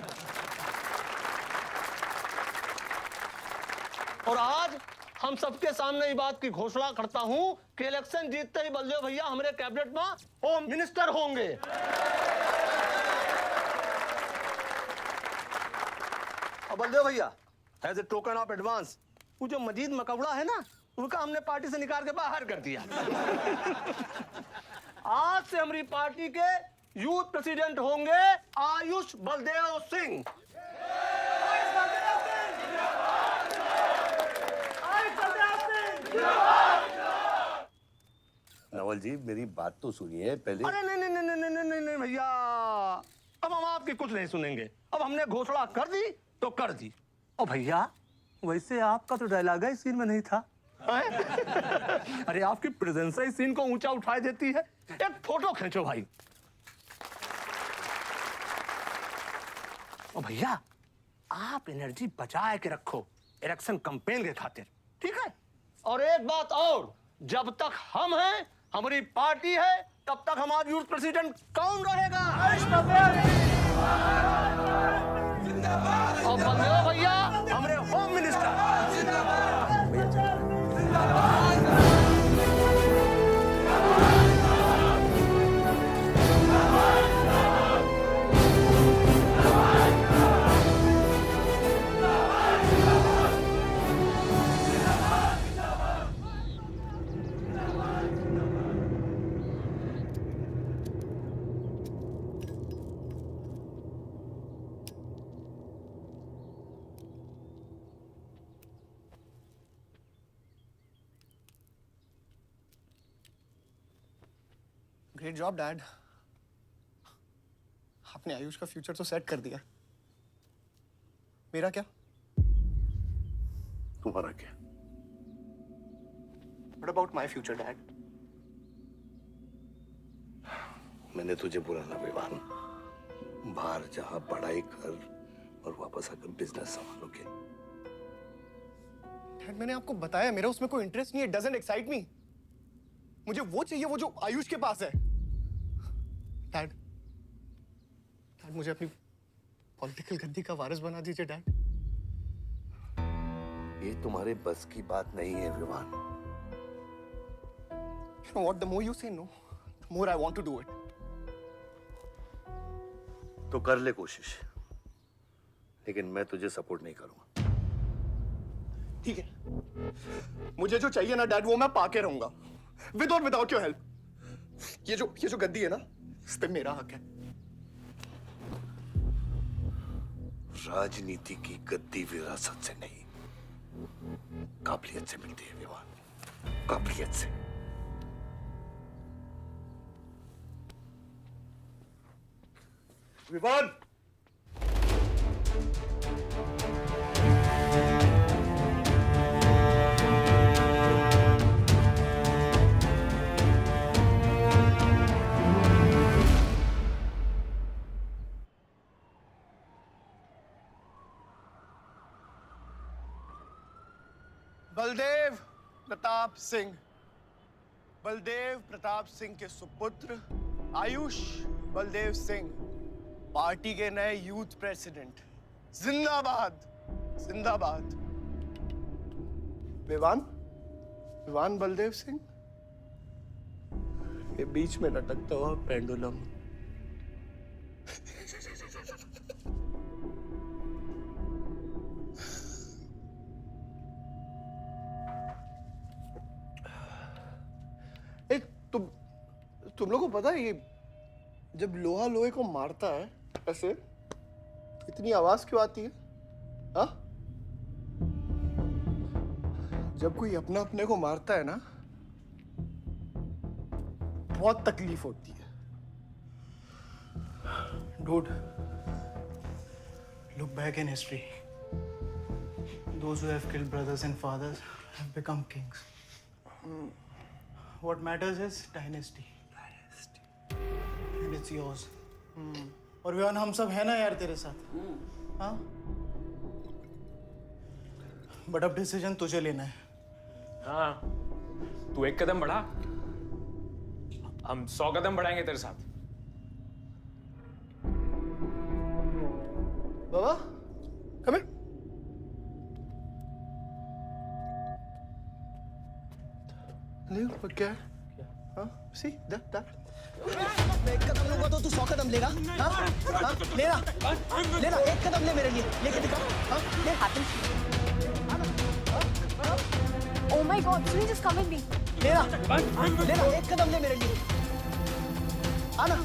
और आज हम सबके सामने ये बात की घोषणा करता हूं कि इलेक्शन जीतते ही बलदेव भैया हमारे कैबिनेट में होम मिनिस्टर होंगे। और बलदेव भैया, as a token of advance, वो जो मजीद मकबड़ा है ना, उसका हमने पार्टी से निकाल के बाहर कर दिया। आज से हमारी पार्टी के यूथ प्रेसिडेंट होंगे आयुष बलदेव सिंह। नवल जी मेरी बात तो सुनिए पहले। अरे नहीं नहीं नहीं नहीं नहीं नहीं भैया, अब हम आपकी कुछ नहीं सुनेंगे। अब हमने घोषणा कर दी तो कर दी। और भैया वैसे आपका तो डायलॉग इस सीन में नहीं था। अरे आपकी प्रेजेंस इस सीन को ऊंचा उठा देती है। एक फोटो खींचो भाई। और भैया आप एनर्जी बचाए के रखो इलेक्शन कैंपेन के खातिर, ठीक है? और एक बात और, जब तक हम हैं, हमारी पार्टी है, तब तक हमारा यूथ प्रेसिडेंट कौन रहेगा? और बंदे हो भैया हमारे home minister. Great job dad. आपने आयुष का फ्यूचर तो सेट कर दिया। मेरा क्या? तुम्हारा क्या? What about my future, Dad? मैंने तुझे बोला ना विवान, बाहर जहां पढ़ाई कर और वापस आकर बिजनेस संभालोगे। डैड मैंने आपको बताया मेरा उसमें कोई इंटरेस्ट नहीं है। It doesn't excite me। मुझे वो चाहिए वो जो आयुष के पास है। डैड मुझे अपनी पॉलिटिकल गद्दी का वारिस बना दीजिए डैड। ये तुम्हारे बस की बात नहीं है Vivaan. You know what? The more you say no, the more I want to do it. तो कर ले कोशिश, लेकिन मैं तुझे सपोर्ट नहीं करूंगा। ठीक है, मुझे जो चाहिए ना डैड वो मैं पाके रहूंगा, विद और विदाउट योर हेल्प। ये जो गद्दी है ना, इस पे मेरा हक है। राजनीति की गद्दी विरासत से नहीं, काबिलियत से मिलती है विवान, काबिलियत से। विवान बलदेव प्रताप सिंह, बलदेव प्रताप सिंह के सुपुत्र आयुष बलदेव सिंह पार्टी के नए यूथ प्रेसिडेंट। जिंदाबाद जिंदाबाद। विवान बलदेव सिंह, ये बीच में लटकता हुआ पेंडुलम। तुम लोगों को पता है ये जब लोहा लोहे को मारता है ऐसे इतनी आवाज क्यों आती है? हाँ? जब कोई अपना अपने को मारता है ना बहुत तकलीफ होती है। Dude, look back in history. Those who have killed brothers and fathers have become kings. What matters is dynasty. And it's yours. और विवान हम सब है ना यार तेरे साथ। हाँ? बट अब डिसीजन तुझे लेना है। हाँ, तू एक कदम बढ़ा, हम 100 कदम बढ़ाएंगे तेरे साथ। बाबा, come here. ले क्या है? हाँ? See that? मैं एक कदम लूंगा तो तू 100 कदम लेगा? हाँ? हाँ? लेना, एक कदम ले मेरे लिए, लेके दिखा। हाँ? ले हाथ में। Oh my God, Sunny, just come with me. लेना, एक कदम ले मेरे लिए। आना,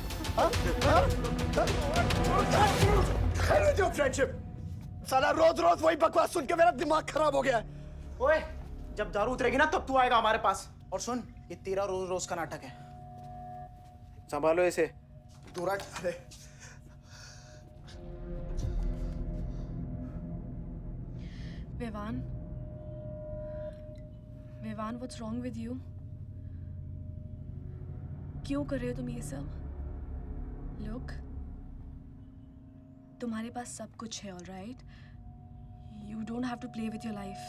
जो फ्रेंडशिप, साला रोज वही बकवास सुन के मेरा दिमाग खराब हो गया है। ओए, जब दारू उतरेगी ना तब तू आएगा हमारे पास। और सुन, ये तेरा रोज रोज का नाटक है। संभालो इसे। दूरा अरे Vivaan, Vivaan, what's wrong with you? क्यों कर रहे हो तुम ये सब? लुक, तुम्हारे पास सब कुछ है, alright? You don't have to play with your life.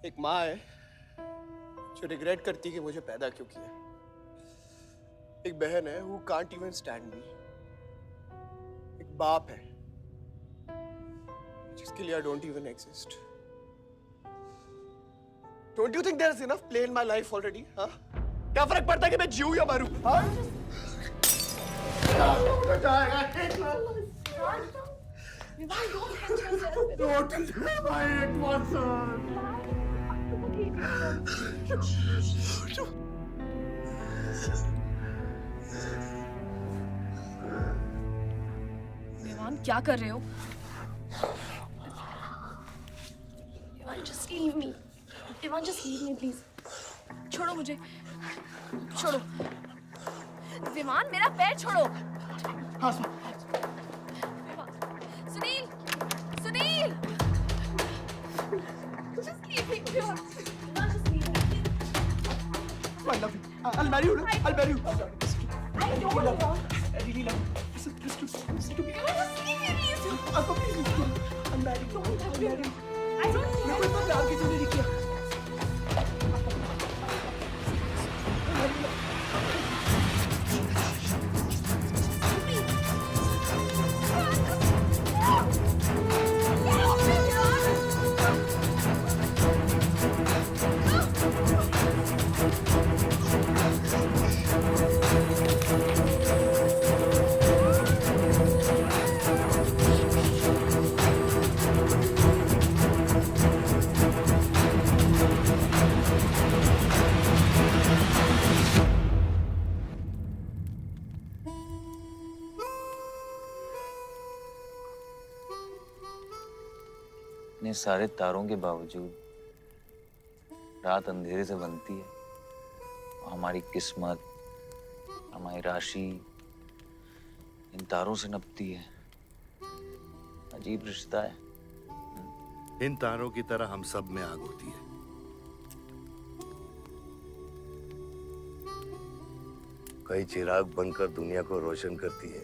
एक माँ है जो रिग्रेट करती है कि मुझे पैदा क्यों किया। एक बहन है who can't even stand me। एक बाप है जिसके लिए I don't even exist। Don't you think there's enough play in my life already? हाँ? क्या फर्क पड़ता है कि मैं जीऊँ या मरूँ? हाँ? विवान, क्या कर रहे हो? Vivaan, just leave me। Vivaan, just leave me, please। छोड़ो मुझे, छोड़ो। विवान, मेरा पैर छोड़ो। Sunil, Sunil, just leave me, Vivaan, just leave me। I love you। I'll marry you। I'll marry you। I don't love you। I really love you। Listen to me। Just leave me, please। Uncle, please listen to me। I'll marry you। I'll marry you। I don't love मेरे को इतना प्यार किसी ने नहीं किया। इतने सारे तारों के बावजूद रात अंधेरे से बनती है। हमारी किस्मत, हमारी राशि इन तारों से नपती है। अजीब रिश्ता है। इन तारों की तरह हम सब में आग होती है। कई चिराग बनकर दुनिया को रोशन करती है,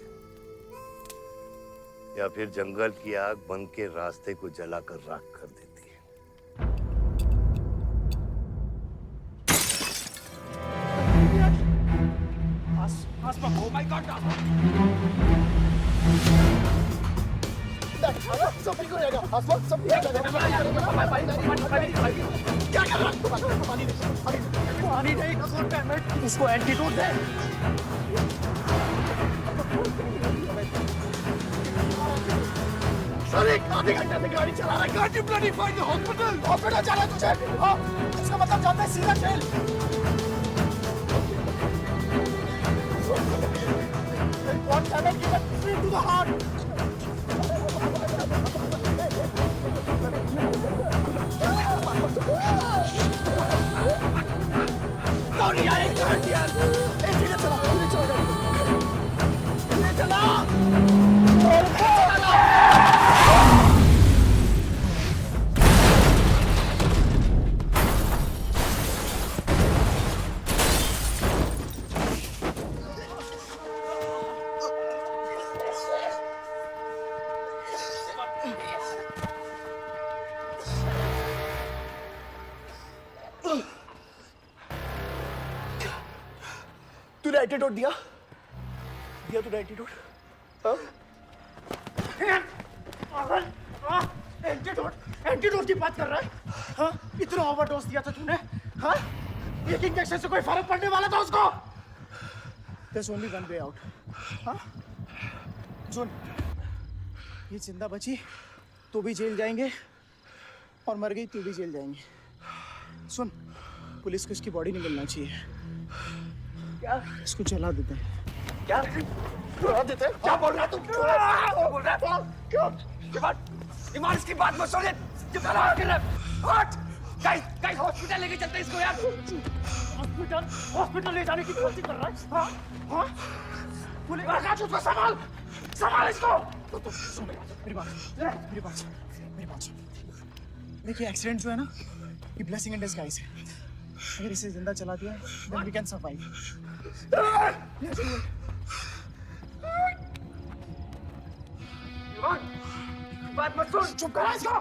या फिर जंगल की आग बन के रास्ते को जलाकर राख कर देती है। Oh my God! सब ठीक हो जाएगा। आसमान सब ठीक हो जाएगा। क्या कर रहा है? पानी नहीं, इसको एंटीडोट दे। सर, एक आधे घंटे से गाड़ी चला रहा है। Can't you bloody find the hospital? Hospital जाना है तुझे? हाँ, इसका मतलब जाता है सीधा jail. What damage given straight to the heart? Don't यार, एक मिनट यार। धीरे चला, धीरे चला। धीरे चला। तूने एंटीडोट दिया? दिया तूने एंटीडोट? हाँ? एंटीडोट? एंटीडोट की बात कर रहा है? हाँ? इतना ओवरडोज दिया था तूने? हाँ? एक इंजेक्शन से कोई फर्क पड़ने वाला था उसको? There's only one way out. हाँ? सुन, ये जिंदा बची तो भी जेल जाएंगे और मर गई तो भी जेल जाएंगे। सुन, पुलिस को इसकी बॉडी नहीं मिलना चाहिए। क्या? इसको जला देते हैं। क्या? जला देते हैं? क्या बोल रहा है तू? क्या बोल रहा है? क्यों? ईमान, इसकी बात मत सुनिए। जला के रख। हट! गाइस, हॉस्पिटल लेके चलते इसको यार। हॉस्पिटल ले जाने की कोशिश कर रहा है। हाँ हाँ पुलिस आकाश उसको संभाल संभाल इसको। मेरी बात सुन। देखिए एक्सीडेंट जो है ना ये ब्लेसिंग इन डिस्गाइज है। अगर इसे जिंदा चला दिया then we can survive. बात मत सुन। चुप करा इसको।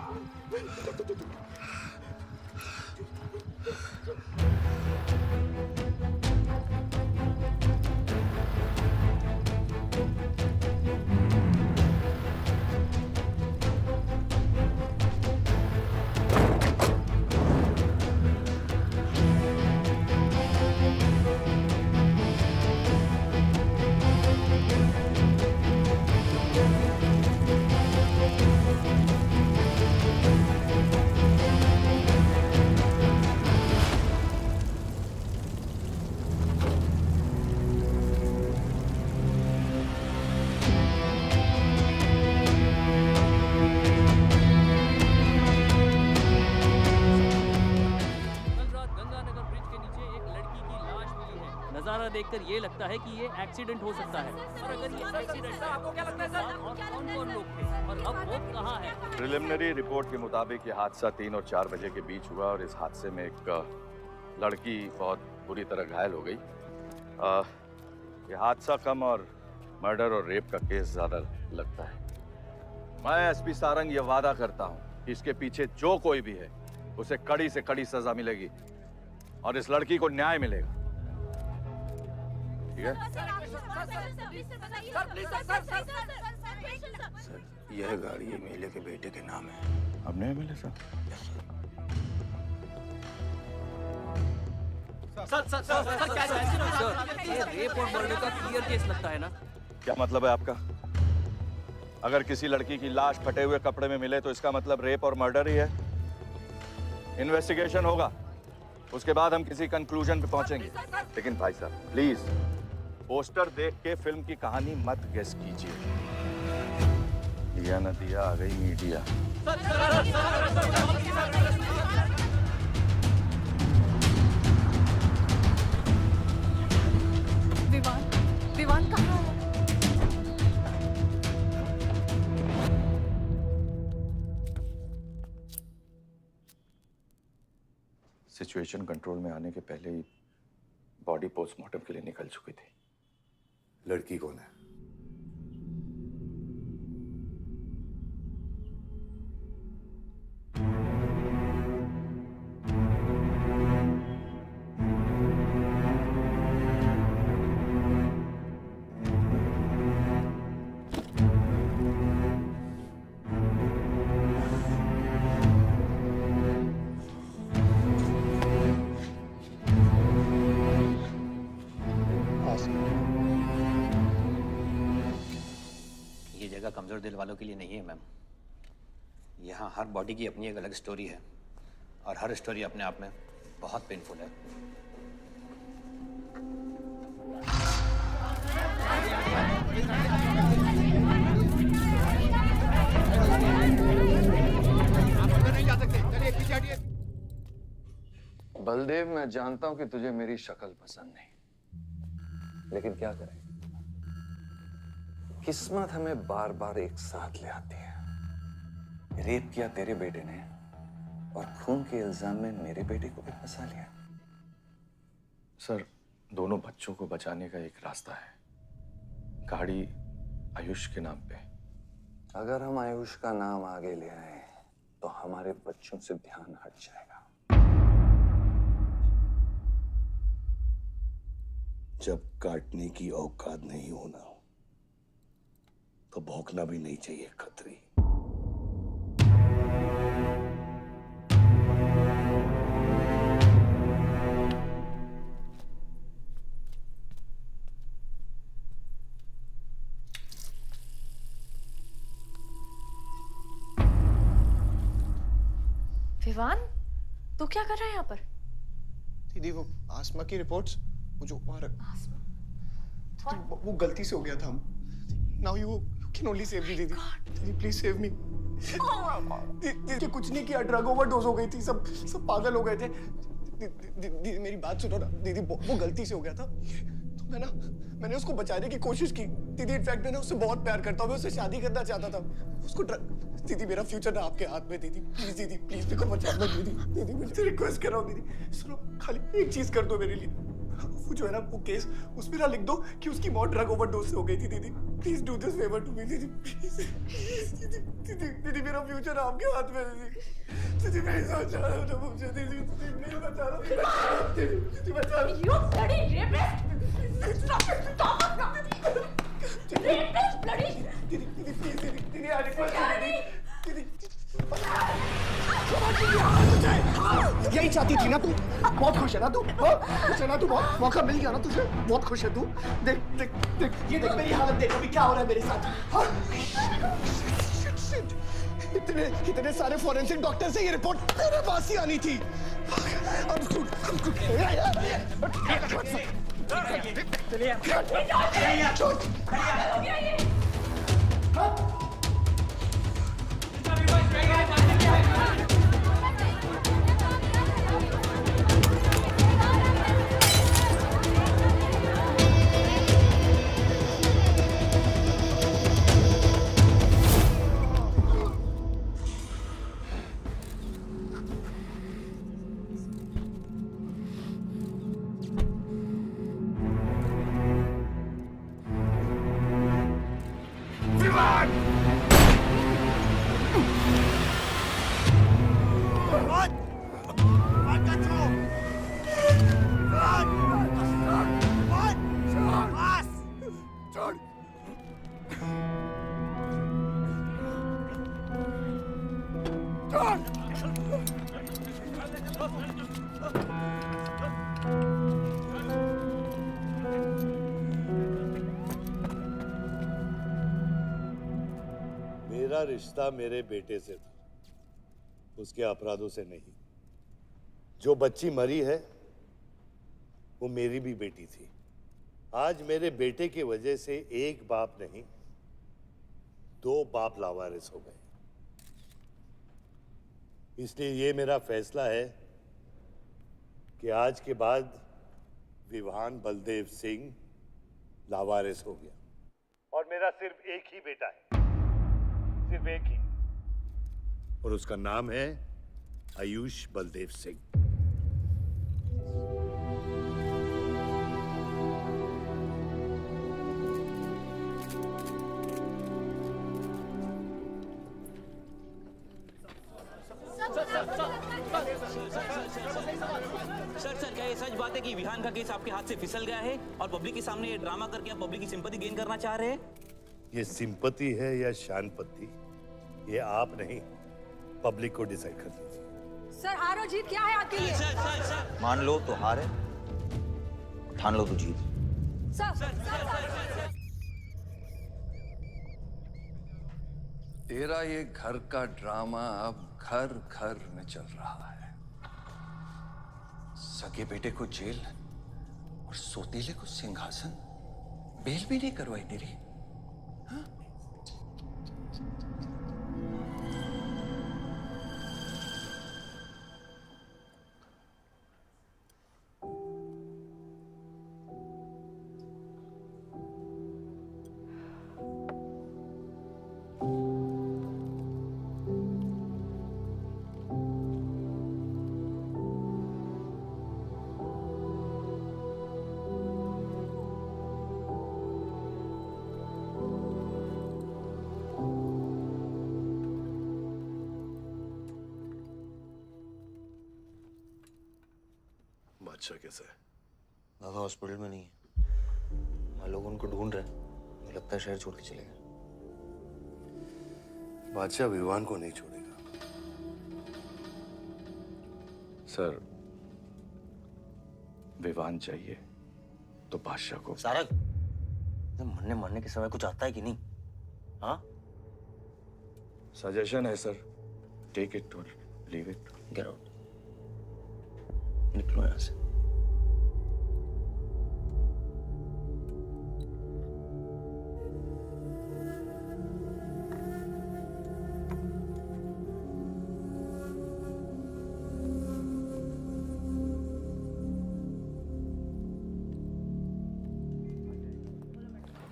नजारा देखकर ये लगता है कि ये एक्सीडेंट हो सकता है। और अगर ये एक्सीडेंट है, आपको क्या लगता है सर? और कौन-कौन लोग थे और अब वो कहाँ है? प्रिलिमिनरी रिपोर्ट के मुताबिक ये हादसा 3 और 4 बजे के बीच हुआ और इस हादसे में एक लड़की बहुत बुरी तरह घायल हो गई। ये हादसा कम और मर्डर और रेप का केस ज्यादा लगता है। मैं एसपी सारंग ये वादा करता हूँ कि इसके पीछे जो कोई भी है उसे कड़ी से कड़ी सजा मिलेगी और इस लड़की को न्याय मिलेगा। ठीक है? सर यह गाड़ी एमएलए के बेटे के नाम है। हमने एमएलए सर? सर क्या ये रेप और मर्डर का क्लियर केस लगता है ना? क्या मतलब है आपका? अगर किसी लड़की की लाश फटे हुए कपड़े में मिले तो इसका मतलब रेप और मर्डर ही है। इन्वेस्टिगेशन होगा, उसके बाद हम किसी कंक्लूजन पे पहुंचेंगे। लेकिन भाई साहब प्लीज पोस्टर देख के फिल्म की कहानी मत गेस कीजिए। दिया न दिया आ गई मीडिया। विवान कहाँ है? सिचुएशन कंट्रोल में आने के पहले ही बॉडी पोस्टमार्टम के लिए निकल चुकी थी। लड़की कौन है? कमजोर दिल वालों के लिए नहीं है मैम। यहाँ हर बॉडी की अपनी एक अलग स्टोरी है और हर स्टोरी अपने आप में बहुत पेनफुल है। बलदेव मैं जानता हूं कि तुझे मेरी शक्ल पसंद नहीं, लेकिन क्या करें, किस्मत हमें बार बार एक साथ ले आती है। रेप किया तेरे बेटे ने और खून के इल्जाम में मेरे बेटे को भी फंसा लिया। सर दोनों बच्चों को बचाने का एक रास्ता है, गाड़ी आयुष के नाम पे। अगर हम आयुष का नाम आगे ले आए तो हमारे बच्चों से ध्यान हट जाएगा। जब काटने की औकात नहीं होना तो भौंकना भी नहीं चाहिए खतरी। विवान, तू क्या कर रहा है यहाँ पर? दीदी वो आसमा की रिपोर्ट्स, वो जो वो गलती से हो गया था। Now you can only save me, दीदी। दीदी प्लीज सेव मी। दीदी कुछ नहीं किया, ड्रग ओवरडोज हो गई थी, सब पागल हो गए थे। दीदी मेरी बात सुनो ना दीदी, वो गलती से हो गया था। तो मैंने उसको बचाने की कोशिश की दीदी। इनफैक्ट मैंने उससे बहुत प्यार करता हूँ, मैं उससे शादी करना चाहता था। उसको दीदी मेरा फ्यूचर ना आपके हाथ में दीदी, प्लीज मेरे को बचा लो दीदी मुझे रिक्वेस्ट कर रहा हूँ दीदी। सुनो खाली एक चीज कर दो मेरे लिए, वो जो है ना वो केस उसमें ना लिख दो कि उसकी मौत ड्रग ओवरडोज से हो गई थी दीदी। Please do this favour to me दीदी, प्लीज दीदी मेरा फ्यूचर आपके हाथ में दीदी प्लीज बचा लो ना मुझे दीदी, प्लीज बचा लो दीदी बचा लो। You bloody rapist! Stop it! Stop it! Rapist, bloody! दीदी I request you दीदी। यही चाहती थी ना तू? बहुत खुश है ना तू? खुश है ना तू? बहुत मौका मिल गया ना तुझे? बहुत खुश है तू? देख ये देख मेरी हालत देख अभी क्या हो रहा है मेरे साथ। इतने सारे फॉरेंसिक डॉक्टर से ये रिपोर्ट तेरे पास ही आनी थी। मेरा रिश्ता मेरे बेटे से था, उसके अपराधों से नहीं। जो बच्ची मरी है वो मेरी भी बेटी थी। आज मेरे बेटे की वजह से एक बाप नहीं 2 बाप लावारिस हो गए। इसलिए ये मेरा फैसला है कि आज के बाद विवान बलदेव सिंह लावारिस हो गया और मेरा सिर्फ एक ही बेटा है, सिर्फ एक ही, और उसका नाम है आयुष बलदेव सिंह। सर क्या ये सच बात है कि विहान का केस आपके हाथ से फिसल गया है और पब्लिक के सामने ये ड्रामा करके आप पब्लिक की सिंपैथी गेन करना चाह रहे हैं? ये सिंपैथी है या शानपत्ती, ये आप नहीं पब्लिक को डिसाइड कर दीजिए। सर हार और जीत क्या है आपके लिए? मान लो तो हार है, ठान लो तो जीत। तेरा ये घर का ड्रामा अब घर घर में चल रहा है। सगे बेटे को जेल और सोतीले को सिंहासन, बेल भी नहीं करवाई तेरी। बादशाह कैसा है? बाबा हॉस्पिटल में नहीं है, वहाँ लोग उनको ढूंढ रहे हैं। मुझे लगता है शहर छोड़ के चले गए। बादशाह विवान को नहीं छोड़ेगा। सर विवान चाहिए तो बादशाह को। सारंग, मरने मरने के समय कुछ आता है कि नहीं? हाँ? सजेशन है सर, टेक इट और लीव इट। गेट आउट, निकलो यहाँ से।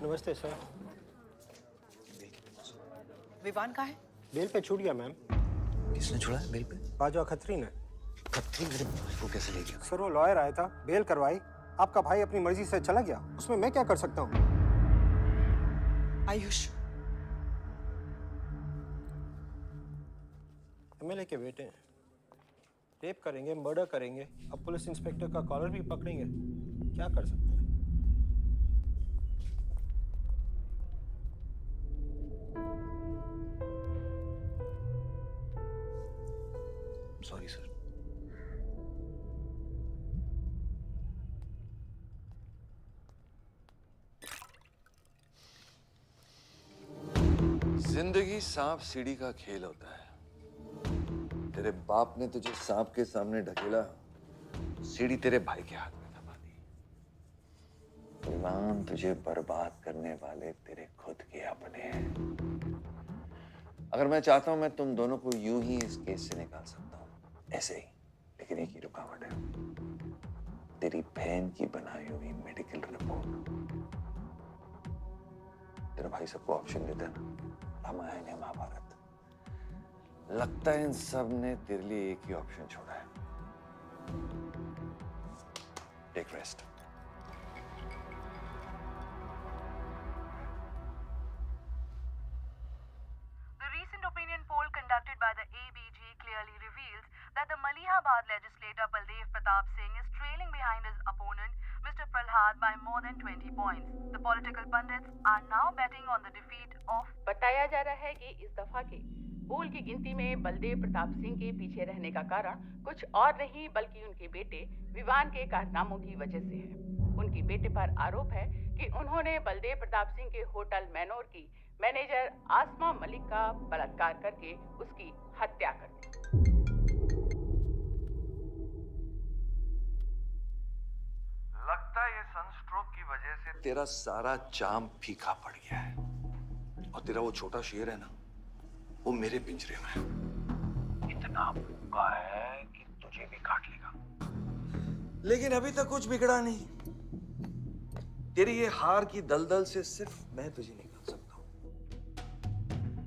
नमस्ते सर। विवान कहाँ है? बेल पे छूट गया मैम। किसने छुड़ा है बेल पे? बाजवा खत्री ने। खत्री मेरे भाई को कैसे ले गया? सर वो लॉयर आया था, बेल करवाई, आपका भाई अपनी मर्जी से चला गया, उसमें मैं क्या कर सकता हूँ? आयुष, एमएलए के बेटे हैं, रेप करेंगे, मर्डर करेंगे, अब पुलिस इंस्पेक्टर का कॉलर भी पकड़ेंगे, क्या कर सकते हैं? Sorry sir. जिंदगी सांप सीढ़ी का खेल होता है। तेरे बाप ने तुझे सांप के सामने ढकेला, सीढ़ी तेरे भाई के हाथ में दबा दी। विवान, तुझे बर्बाद करने वाले तेरे खुद के अपने हैं। अगर मैं चाहता हूं मैं तुम दोनों को यूं ही इस केस से निकाल सकता हूं, ऐसे ही, लेकिन एक ही रुकावट है, तेरी बहन की बनाई हुई मेडिकल रिपोर्ट। तेरा भाई सबको ऑप्शन देता है ना, रामायण या महाभारत। लगता है इन सब ने तेरे लिए एक ही ऑप्शन छोड़ा है, take rest. The recent opinion poll conducted by the ABG clearly reveals that the Malihabad legislator Baldev Pratap Singh is trailing behind his opponent, Mr. Prahlad, by more than 20 points. The political pundits are now betting on the defeat of. बताया जा रहा है कि इस दफा के पोल की गिनती में बलदेव प्रताप सिंह के पीछे रहने का कारण कुछ और नहीं बल्कि उनके बेटे विवान के कारनामों की वजह से है। उनके बेटे पर आरोप है कि उन्होंने बलदेव प्रताप सिंह के होटल मैनोर की मैनेजर आसमा मलिक का बलात्कार करके उसकी हत्या कर दी। लगता है ये सनस्ट्रोक की वजह से तेरा सारा जाम फीका पड़ गया है, और तेरा वो छोटा शेर है ना, वो मेरे पिंजरे में है। इतना भूखा है कि तुझे भी काट लेगा। लेकिन अभी तक कुछ बिगड़ा नहीं। तेरी ये हार की दलदल से सिर्फ मैं तुझे निकाल सकता हूँ।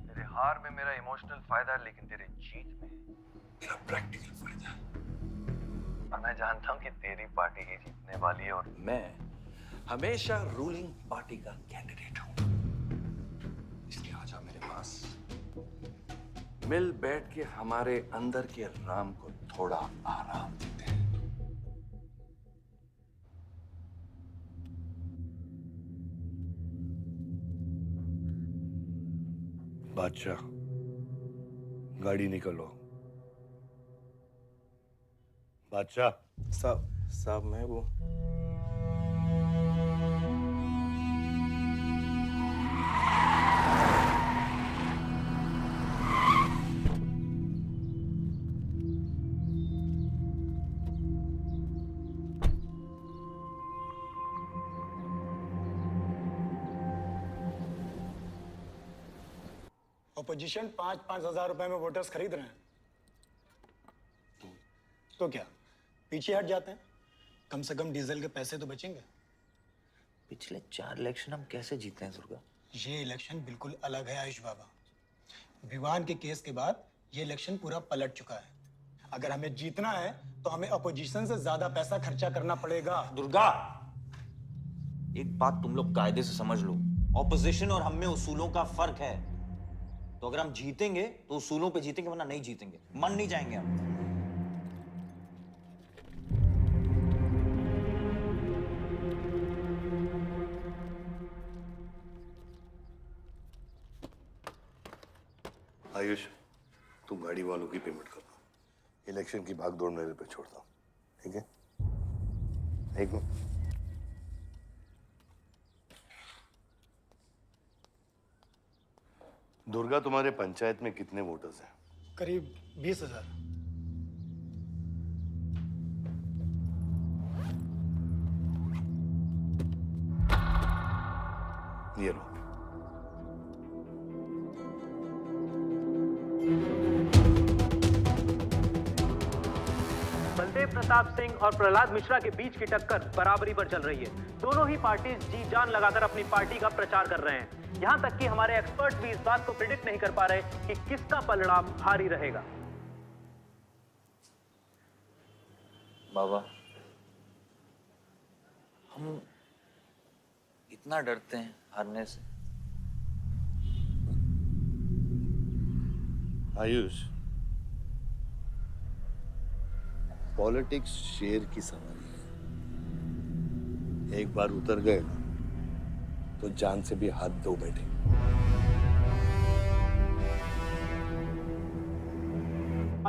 तेरे हार में मेरा इमोशनल फायदा है, लेकिन तेरे जीत में मेरा प्रैक्टिकल फायदा है। और मैं जानता हूँ कि तेरी पार्टी ही जीतने वाली है, और मैं हमेशा रूलिंग पार्टी का कैंडिडेट हूँ। इसलिए आजा मेरे पास, मिल बैठ के हमारे अंदर के राम को थोड़ा आराम देते हैं। बादशाह, गाड़ी निकलो। बादशाह। साहब मैं वो अपोजिशन 5-5 हजार रुपए में वोटर्स खरीद रहे हैं, तो क्या पीछे हट जाते हैं? कम से कम डीजल के पैसे तो बचेंगे। पिछले 4 इलेक्शन हम कैसे जीते हैं दुर्गा? ये इलेक्शन बिल्कुल अलग है आयुष बाबा। विवान के केस के बाद ये इलेक्शन पूरा पलट चुका है। अगर हमें जीतना है तो हमें अपोजिशन से ज्यादा पैसा खर्चा करना पड़ेगा। दुर्गा, एक बात तुम लोग कायदे से समझ लो, ऑपोजिशन और हम में उसूलों का फर्क है। तो अगर हम जीतेंगे तो उसूलों पे जीतेंगे, वरना नहीं जीतेंगे, मन नहीं जाएंगे हम। आयुष, तुम गाड़ी वालों की पेमेंट कर दो। इलेक्शन की भागदौड़ मेरे पे छोड़ दो, ठीक है? एक मिनट। दुर्गा, तुम्हारे पंचायत में कितने वोटर्स हैं? करीब 20,000। ये लो। बलदेव प्रताप सिंह और प्रहलाद मिश्रा के बीच की टक्कर बराबरी पर चल रही है। दोनों ही पार्टीज जी जान लगाकर अपनी पार्टी का प्रचार कर रहे हैं। यहां तक कि हमारे एक्सपर्ट भी इस बात को प्रिडिक्ट नहीं कर पा रहे कि किसका पलड़ा भारी रहेगा। बाबा, हम इतना डरते हैं हारने से। आयुष, पॉलिटिक्स शेर की सवारी है। एक बार उतर गए ना तो जान से भी हाथ धो बैठे।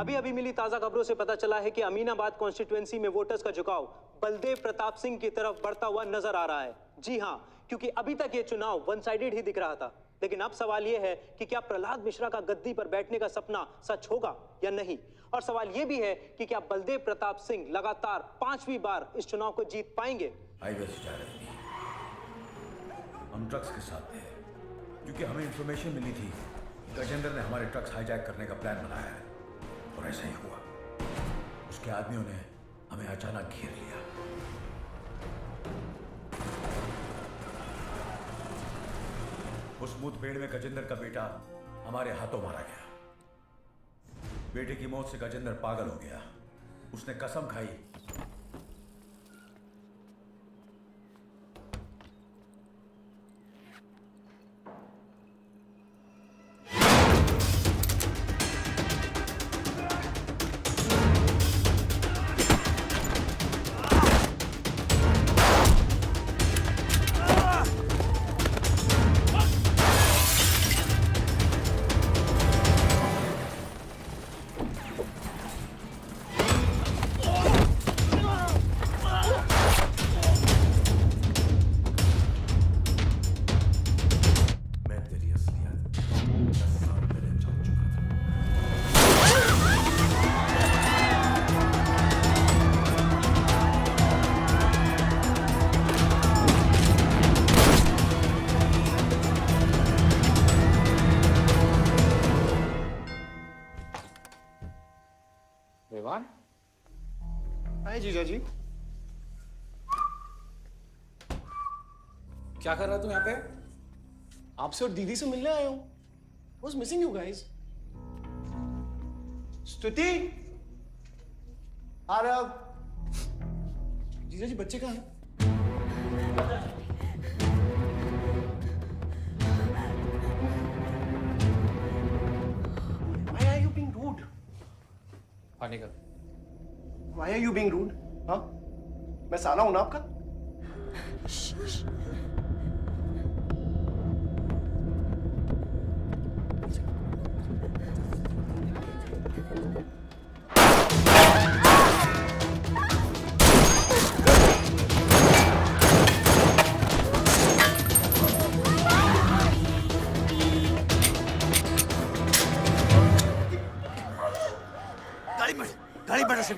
अभी अभी मिली ताजा खबरों से पता चला है कि अमीनाबाद कॉन्स्टिट्यूएंसी में वोटर्स का झुकाव बलदेव प्रताप सिंह की तरफ बढ़ता हुआ नजर आ रहा है। जी हां, क्योंकि अभी तक ये चुनाव वन साइडेड ही दिख रहा था, लेकिन अब सवाल ये है कि क्या प्रहलाद मिश्रा का गद्दी पर बैठने का सपना सच होगा या नहीं। और सवाल ये भी है कि क्या बलदेव प्रताप सिंह लगातार 5वीं बार इस चुनाव को जीत पाएंगे। हम ट्रक्स के साथ थे क्योंकि हमें इंफॉर्मेशन मिली थी गजेंद्र ने हमारे ट्रक्स हाईजैक करने का प्लान बनाया है, और ऐसा ही हुआ। उसके आदमियों ने हमें अचानक घेर लिया। उस मुठभेड़ में गजेंद्र का बेटा हमारे हाथों मारा गया। बेटे की मौत से गजेंद्र पागल हो गया। उसने कसम खाई विवान। हाय जीजा जी। क्या कर रहा तू यहाँ पे? आपसे और दीदी से मिलने आया हूँ। Was missing you guys. स्तुति, आरव। जीजा जी बच्चे कहाँ हैं? Why are you being rude? पानी कर। Why are you being rude? हाँ? मैं साला हूं ना आपका? गाड़ी बढ़ा से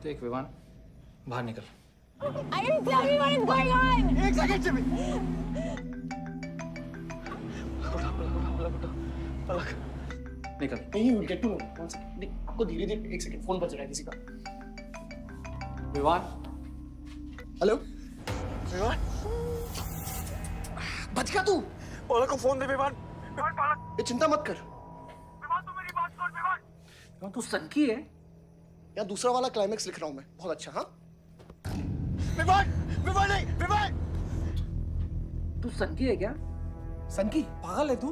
देख विवान, बाहर निकल। Ayush, tell me what is going on. एक सेकंड से भी। निकल। नहीं, you get to know. One second. नहीं, आपको धीरे-धीरे एक सेकंड फोन बज रहा है किसी का। विवान। हेलो। विवान। बच गया तू। पलक को फोन दे विवान। विवान पलक। ये चिंता मत कर। विवान तू मेरी बात सुन विवान। विवान तू सनकी है? या दूसरा वाला क्लाइमेक्स लिख रहा हूँ मैं। बहुत अच्छा हाँ? विवान! विवान नहीं! विवान! तू सनकी है क्या? सनकी? पागल है तू?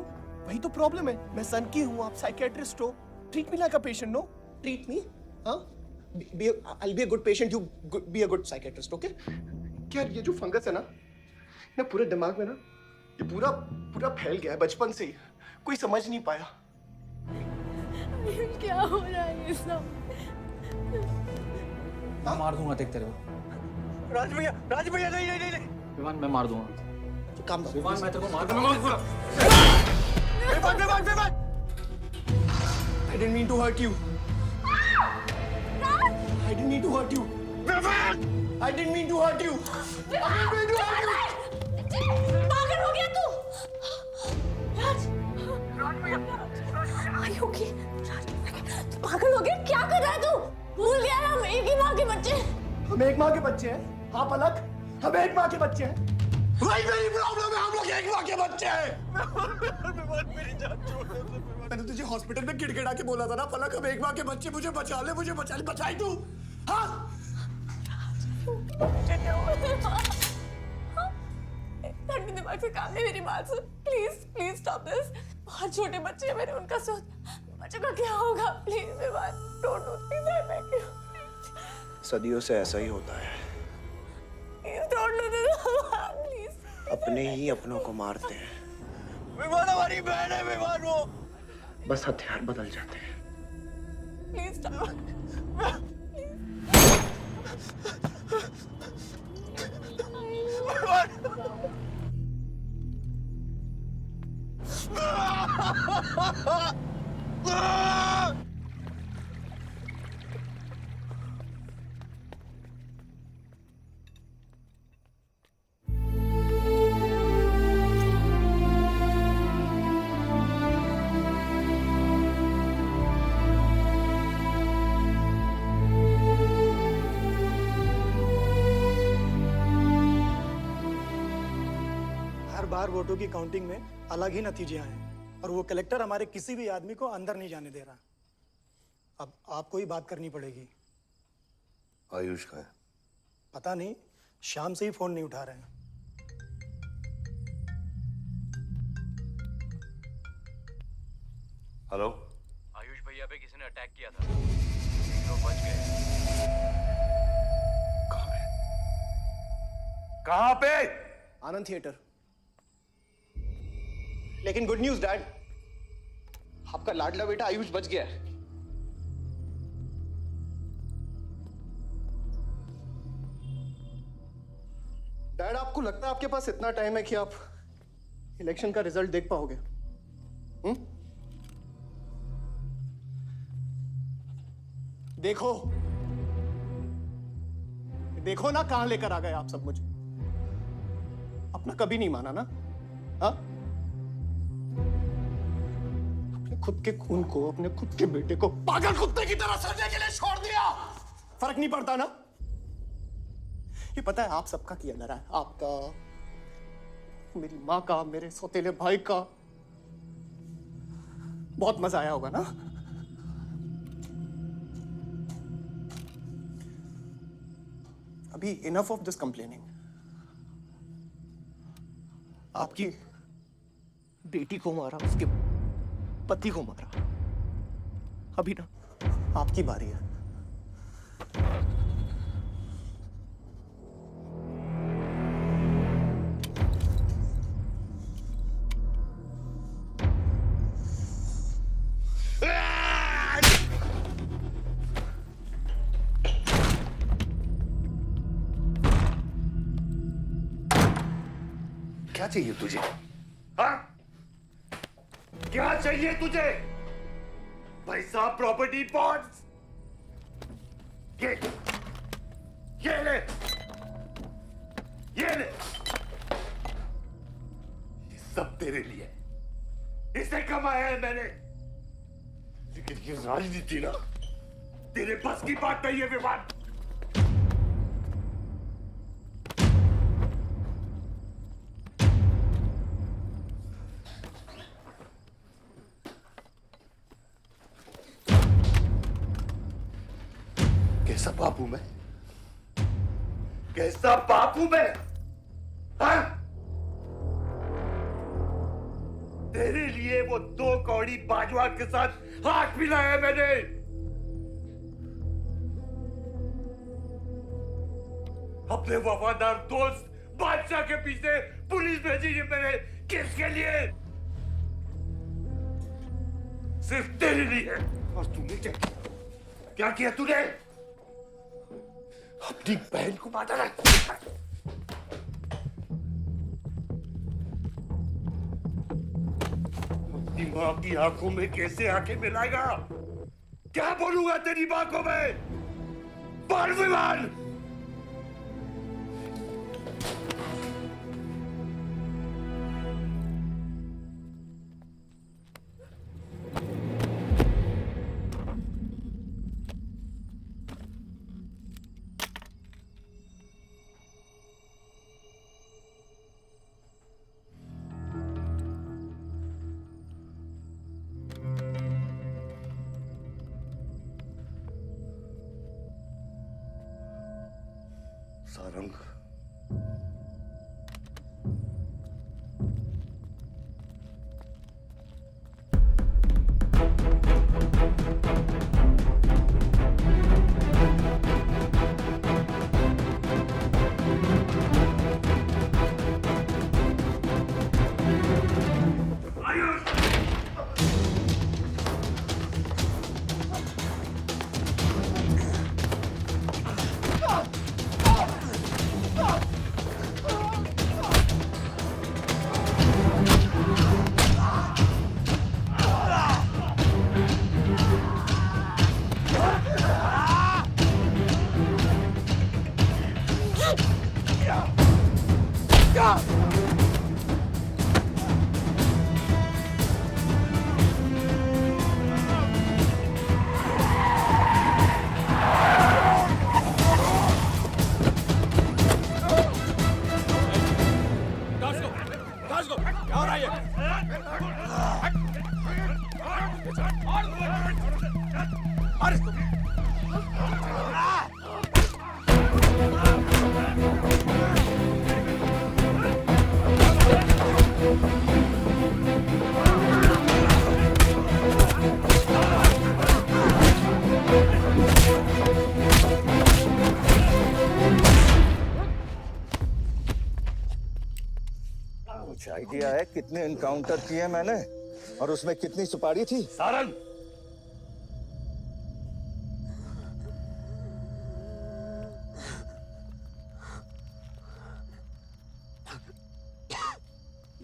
वही तो प्रॉब्लम है। मैं सनकी हूँ, आप साइकियाट्रिस्ट हो। Treat me like a patient, no? Treat me, हाँ? I'll be a good patient, you be a good psychiatrist, okay? क्या ये जो फंगस है ना पूरे दिमाग में ना, ये पूरा फैल गया है बचपन से ही। कोई समझ नहीं पाया। क्या हो रहा है ये सब? मार दूंगा देख तेरे को। राज भैया नहीं नहीं नहीं नहीं विवान मैं मार दूंगा। काम दो विवान मैं तेरे को मार दूंगा। Vivaan I didn't mean to hurt you. I didn't mean to hurt you. I didn't mean to hurt you. पागल हो गया तू? राज Are you okay? तू पागल हो गया? क्या कर रहा है तू? भूल गया हम एक ही माँ के बच्चे। हम एक माँ के बच्चे हैं, आप अलग, हम एक माँ के बच्चे हैं। वही मेरी प्रॉब्लम है, हम लोग एक माँ के बच्चे हैं। मेरी जान छोड़ दे। मैंने तुझे हॉस्पिटल में गिड़गिड़ा के बोला था ना पलक, हम एक माँ के बच्चे, मुझे बचा ले, बचाई तू। हाँ? ठंडे दिमाग से काम नहीं, मेरी बात सुन। Please stop this. बहुत छोटे बच्चे हैं मेरे, उनका सोच बच्चों का क्या होगा। Please Vivaan, don't do this. I beg you. सदियों से ऐसा ही होता है, please don't do this please. अपने ही अपनों को मारते हैं। विवान हमारी बहन है, विवान वो। बस हथियार बदल जाते हैं। Please stop. हर बार वोटों की काउंटिंग में अलग ही नतीजे आए और वो कलेक्टर हमारे किसी भी आदमी को अंदर नहीं जाने दे रहा। अब आपको ही बात करनी पड़ेगी। आयुष का है? पता नहीं, शाम से ही फोन नहीं उठा रहे हैं। हेलो, आयुष भैया पे किसी ने अटैक किया था, लोग बच गए। कहां पे? आनंद थिएटर। लेकिन गुड न्यूज डैड, आपका लाडला बेटा आयुष बच गया है। डैड, आपको लगता है आपके पास इतना टाइम है कि आप इलेक्शन का रिजल्ट देख पाओगे? देखो देखो ना, कहां लेकर आ गए आप सब मुझे। अपना कभी नहीं माना ना? हाँ, अपने खुद के खून को, अपने खुद के बेटे को पागल कुत्ते की तरह सड़ने के लिए छोड़ दिया। फर्क नहीं पड़ता ना? ये पता है आप सबका किया जा रहा है, आपका, मेरी माँ का, मेरे सौतेले भाई का। बहुत मजा आया होगा ना? अभी इनफ ऑफ दिस कंप्लेनिंग। आपकी बेटी को मारा, उसके पति को मारा, अभी ना आपकी बारी है। क्या चाहिए तुझे? हाँ? क्या चाहिए तुझे? पैसा, प्रॉपर्टी, बॉन्ड्स? ये ले, ये ले। ये सब तेरे लिए, इसे कमाया है मैंने। लेकिन ये राजनीति ना तेरे बस की बात नहीं है विवान। कैसा बाप हूं मैं? कैसा बाप हूं मैं? हाँ? तेरे लिए वो 2 कौड़ी बाजवान के साथ हाथ मिलाया मैंने। अपने वफादार दोस्त बादशाह के पीछे पुलिस भेजी है मैंने। किसके लिए? सिर्फ तेरे लिए। और तूने क्या किया? क्या किया तूने? अपनी बहन को मारा है। अपनी माँ की आंखों में कैसे आंखें मिलाएगा? क्या बोलूंगा तेरी माँ को मैं? बोल विमान! सारंग, कुछ आइडिया है कितने इनकाउंटर किए मैंने और उसमें कितनी सुपारी थी? सारंग,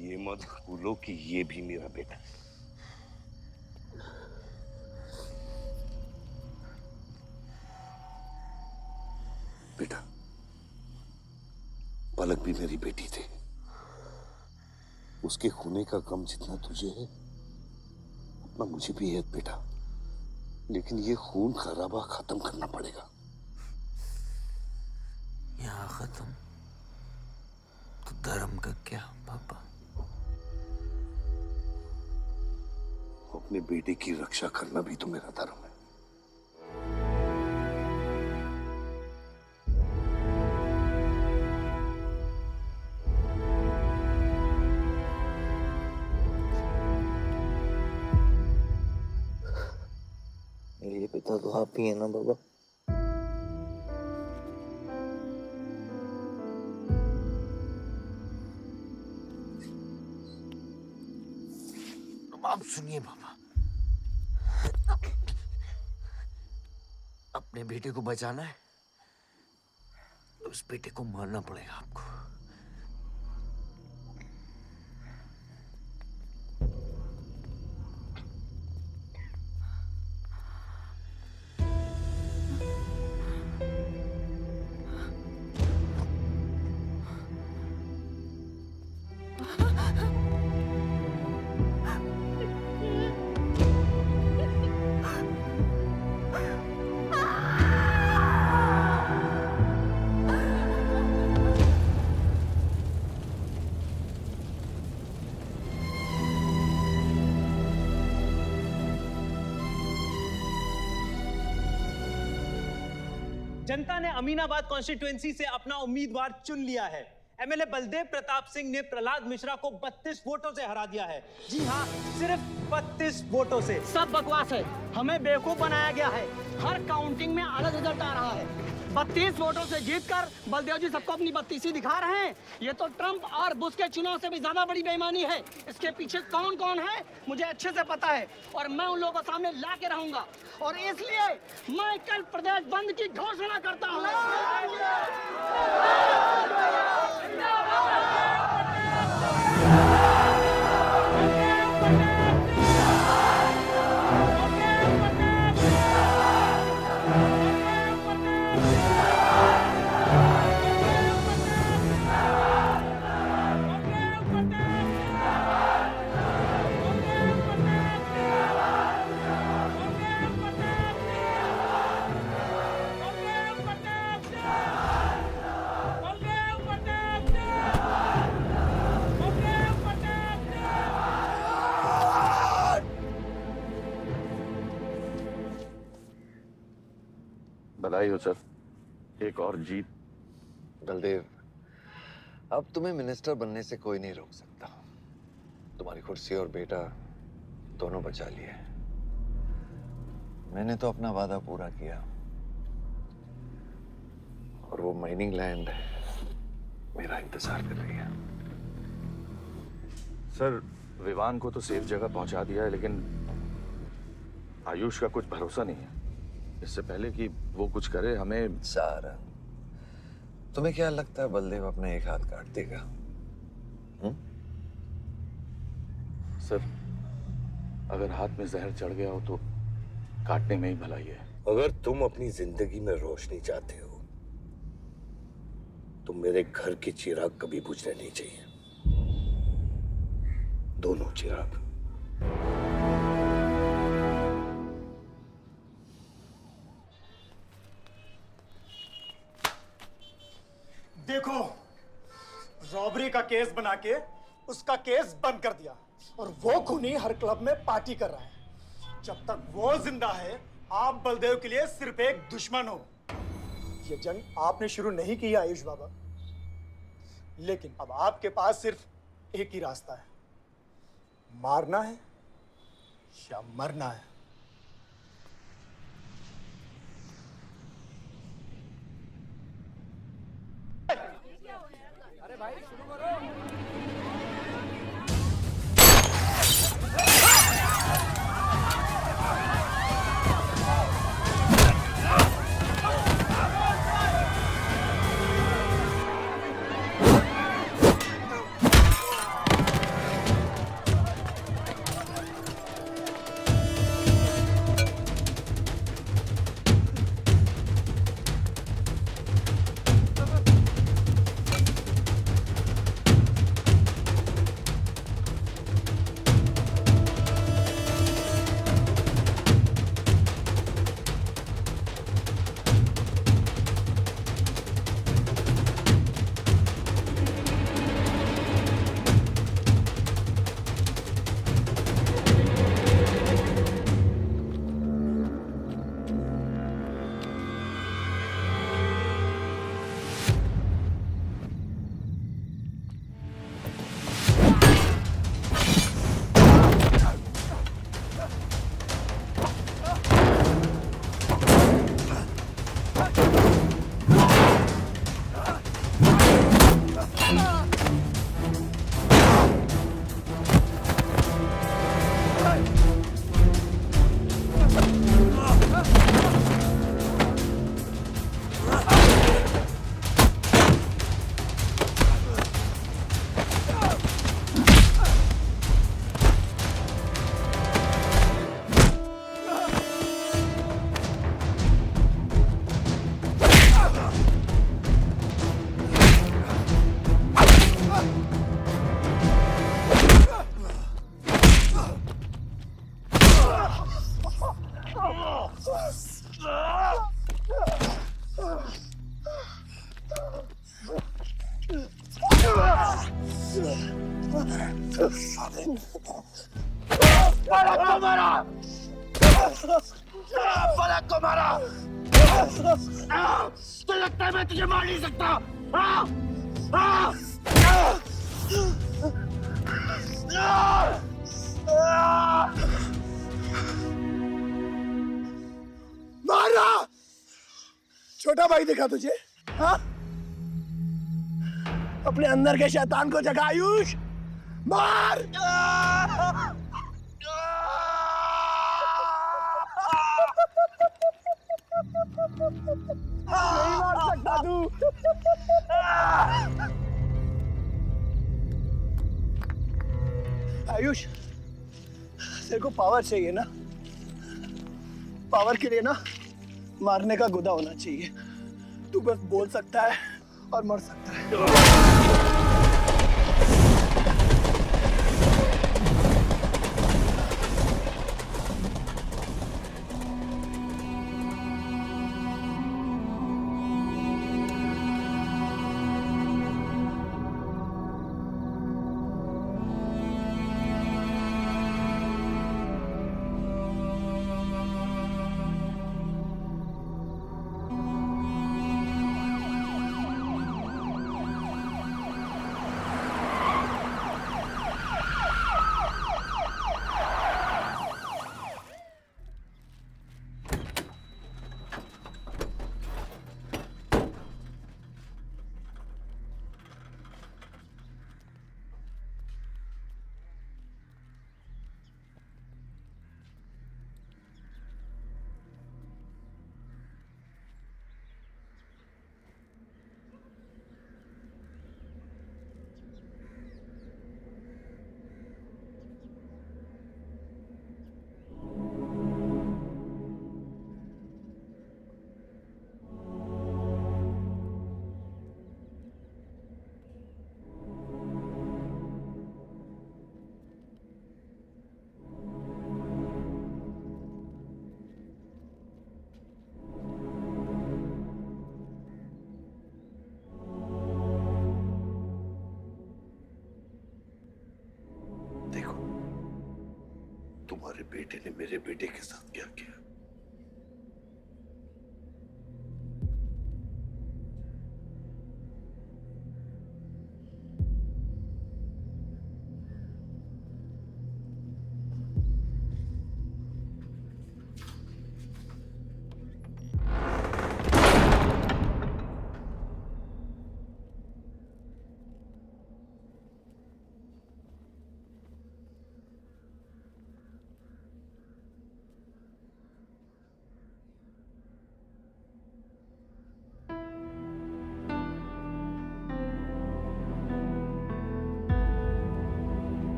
ये मत भूलो कि ये भी मेरा बेटा है। बेटा, पलक भी मेरी बेटी थी। उसके खोने का गम जितना तुझे है उतना मुझे भी है बेटा, लेकिन ये खून खराबा खत्म करना पड़ेगा। यहाँ खत्म तो धर्म का क्या पापा? अपने बेटे की रक्षा करना भी तो मेरा धर्म है। मेरे पिता तो आप ही है ना बाबा? आप सुनिए बाबा, अपने बेटे को बचाना है तो उस बेटे को मारना पड़ेगा आपको। जनता ने अमीनाबाद कॉन्स्टिट्यूएंसी से अपना उम्मीदवार चुन लिया है। एमएलए बलदेव प्रताप सिंह ने प्रहलाद मिश्रा को 32 वोटों से हरा दिया है। जी हाँ, सिर्फ 32 वोटों से। सब बकवास है, हमें बेवकूफ बनाया गया है। हर काउंटिंग में अलग रिजल्ट आ रहा है। 32 वोटों से जीतकर बलदेव जी सबको अपनी बत्तीसी दिखा रहे हैं। ये तो ट्रंप और बुश के चुनाव से भी ज्यादा बड़ी बेईमानी है। इसके पीछे कौन कौन है मुझे अच्छे से पता है और मैं उन लोगों को सामने ला के रहूंगा और इसलिए मैं कल प्रदेश बंद की घोषणा करता हूँ। बधाई हो सर, एक और जीत। बलदेव, अब तुम्हें मिनिस्टर बनने से कोई नहीं रोक सकता। तुम्हारी कुर्सी और बेटा दोनों बचा लिए। मैंने तो अपना वादा पूरा किया और वो माइनिंग लैंड मेरा इंतजार कर रही है। सर, विवान को तो सेफ जगह पहुंचा दिया है, लेकिन आयुष का कुछ भरोसा नहीं है। इससे पहले कि वो कुछ करे हमें। सारा, तुम्हें क्या लगता है बलदेव अपने एक हाथ काट देगा? सर, अगर हाथ में जहर चढ़ गया हो तो काटने में ही भलाई है। अगर तुम अपनी जिंदगी में रोशनी चाहते हो तो मेरे घर के चिराग कभी बुझने नहीं चाहिए, दोनों चिराग। देखो, रॉबरी का केस बना के उसका केस बंद कर दिया और वो खूनी हर क्लब में पार्टी कर रहा है। जब तक वो जिंदा है, आप बलदेव के लिए सिर्फ एक दुश्मन हो। ये जंग आपने शुरू नहीं की आयुष बाबा, लेकिन अब आपके पास सिर्फ एक ही रास्ता है, मारना है या मरना है। अरे भाई शुरू करो। पलक को मारा, पलक को मारा। तो लगता है मैं तुझे मार नहीं सकता। मारा, छोटा भाई दिखा तुझे? हाँ? अपने अंदर के शैतान को जगा आयुष, मार! नहीं मार सकता तू। आयुष, तेरे को पावर चाहिए ना? पावर के लिए ना मारने का गुदा होना चाहिए। तू बस बोल सकता है और मर सकता है। तुम्हारे बेटे ने मेरे बेटे के साथ क्या किया?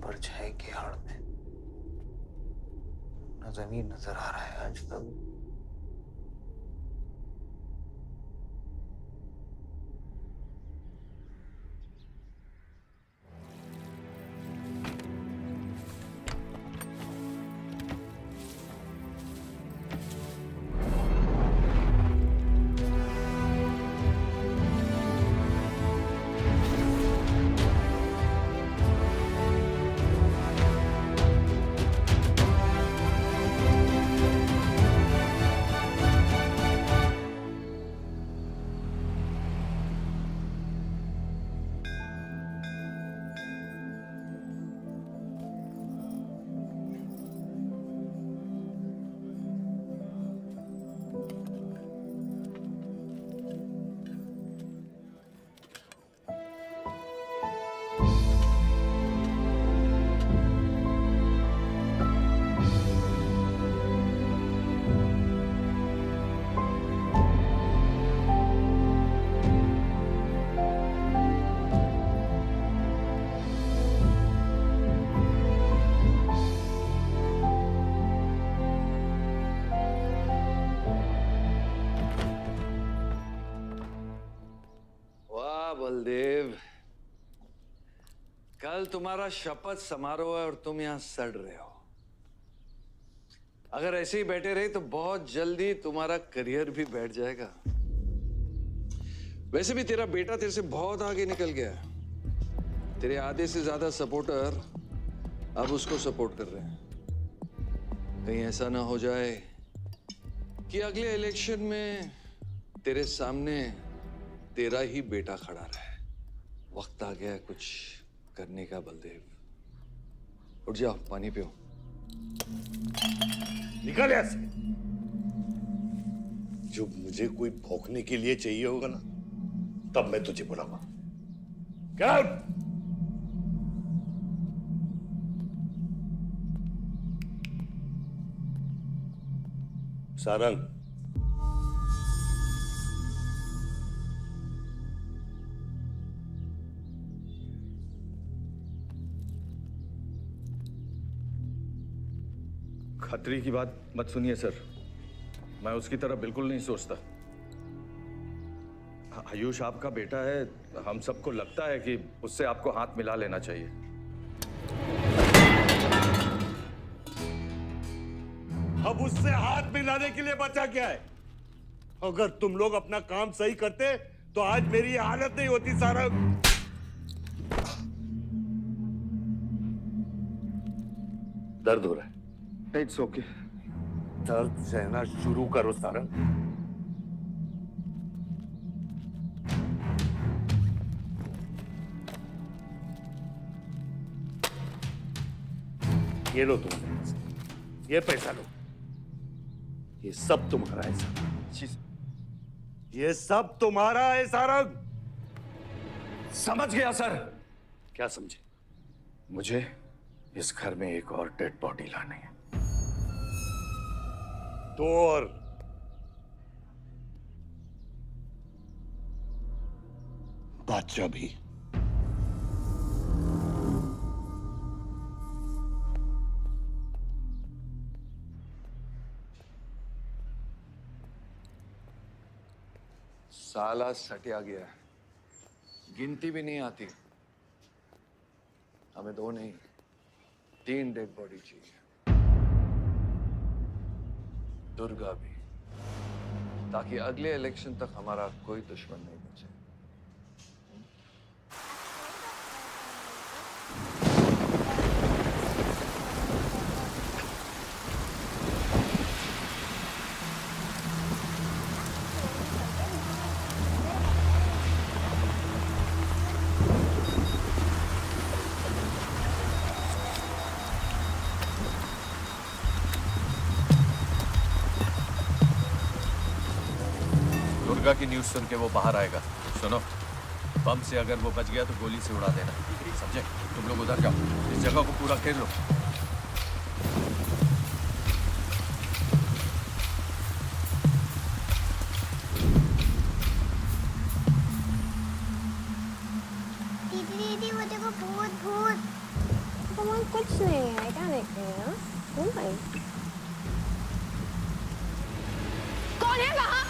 परछाई की आड़ में न जमीन नजर आ रहा है आज तक। बलदेव, कल तुम्हारा शपथ समारोह है और तुम यहां सड़ रहे हो। अगर ऐसे ही बैठे रहे तो बहुत जल्दी तुम्हारा करियर भी बैठ जाएगा। वैसे भी तेरा बेटा तेरे से बहुत आगे निकल गया है। तेरे आधे से ज्यादा सपोर्टर अब उसको सपोर्ट कर रहे हैं। कहीं ऐसा ना हो जाए कि अगले इलेक्शन में तेरे सामने तेरा ही बेटा खड़ा रहे। वक्त आ गया है कुछ करने का बलदेव। उठ जाओ, पानी पियो। निकल यहाँ से। जब मुझे कोई भौंकने के लिए चाहिए होगा ना, तब मैं तुझे बुलाऊंगा। Get out! सारंग, खतरी की बात मत सुनिए सर, मैं उसकी तरह बिल्कुल नहीं सोचता। आयुष आपका बेटा है, हम सबको लगता है कि उससे आपको हाथ मिला लेना चाहिए। अब उससे हाथ मिलाने के लिए बचा क्या है? अगर तुम लोग अपना काम सही करते तो आज मेरी हालत नहीं होती। सारंग, दर्द हो रहा है? It's okay. दर्द सहना शुरू करो सारंग। ये लो तुम्हारे पैसे, ये पैसा लो। ये सब तुम्हारा है सारंग, ये सब तुम्हारा है सारंग। समझ गया सर। क्या समझे? मुझे इस घर में एक और डेड बॉडी लानी है। तो और बादशाह भी। साला सटिया गया है, गिनती भी नहीं आती। हमें 2 नहीं 3 डेड बॉडी चाहिए। दुर्गा भी, ताकि अगले इलेक्शन तक हमारा कोई दुश्मन नहीं बचे। दुर्गा की न्यूज़ सुन के वो बाहर आएगा। सुनो, बम से अगर वो बच गया तो गोली से उड़ा देना, समझे? तुम लोग उधर जाओ, इस जगह को पूरा घेर लो। दीदी वो देखो, भूत भूत। तुम कुछ नहीं है, क्या देख रही हो? कौन है वहाँ?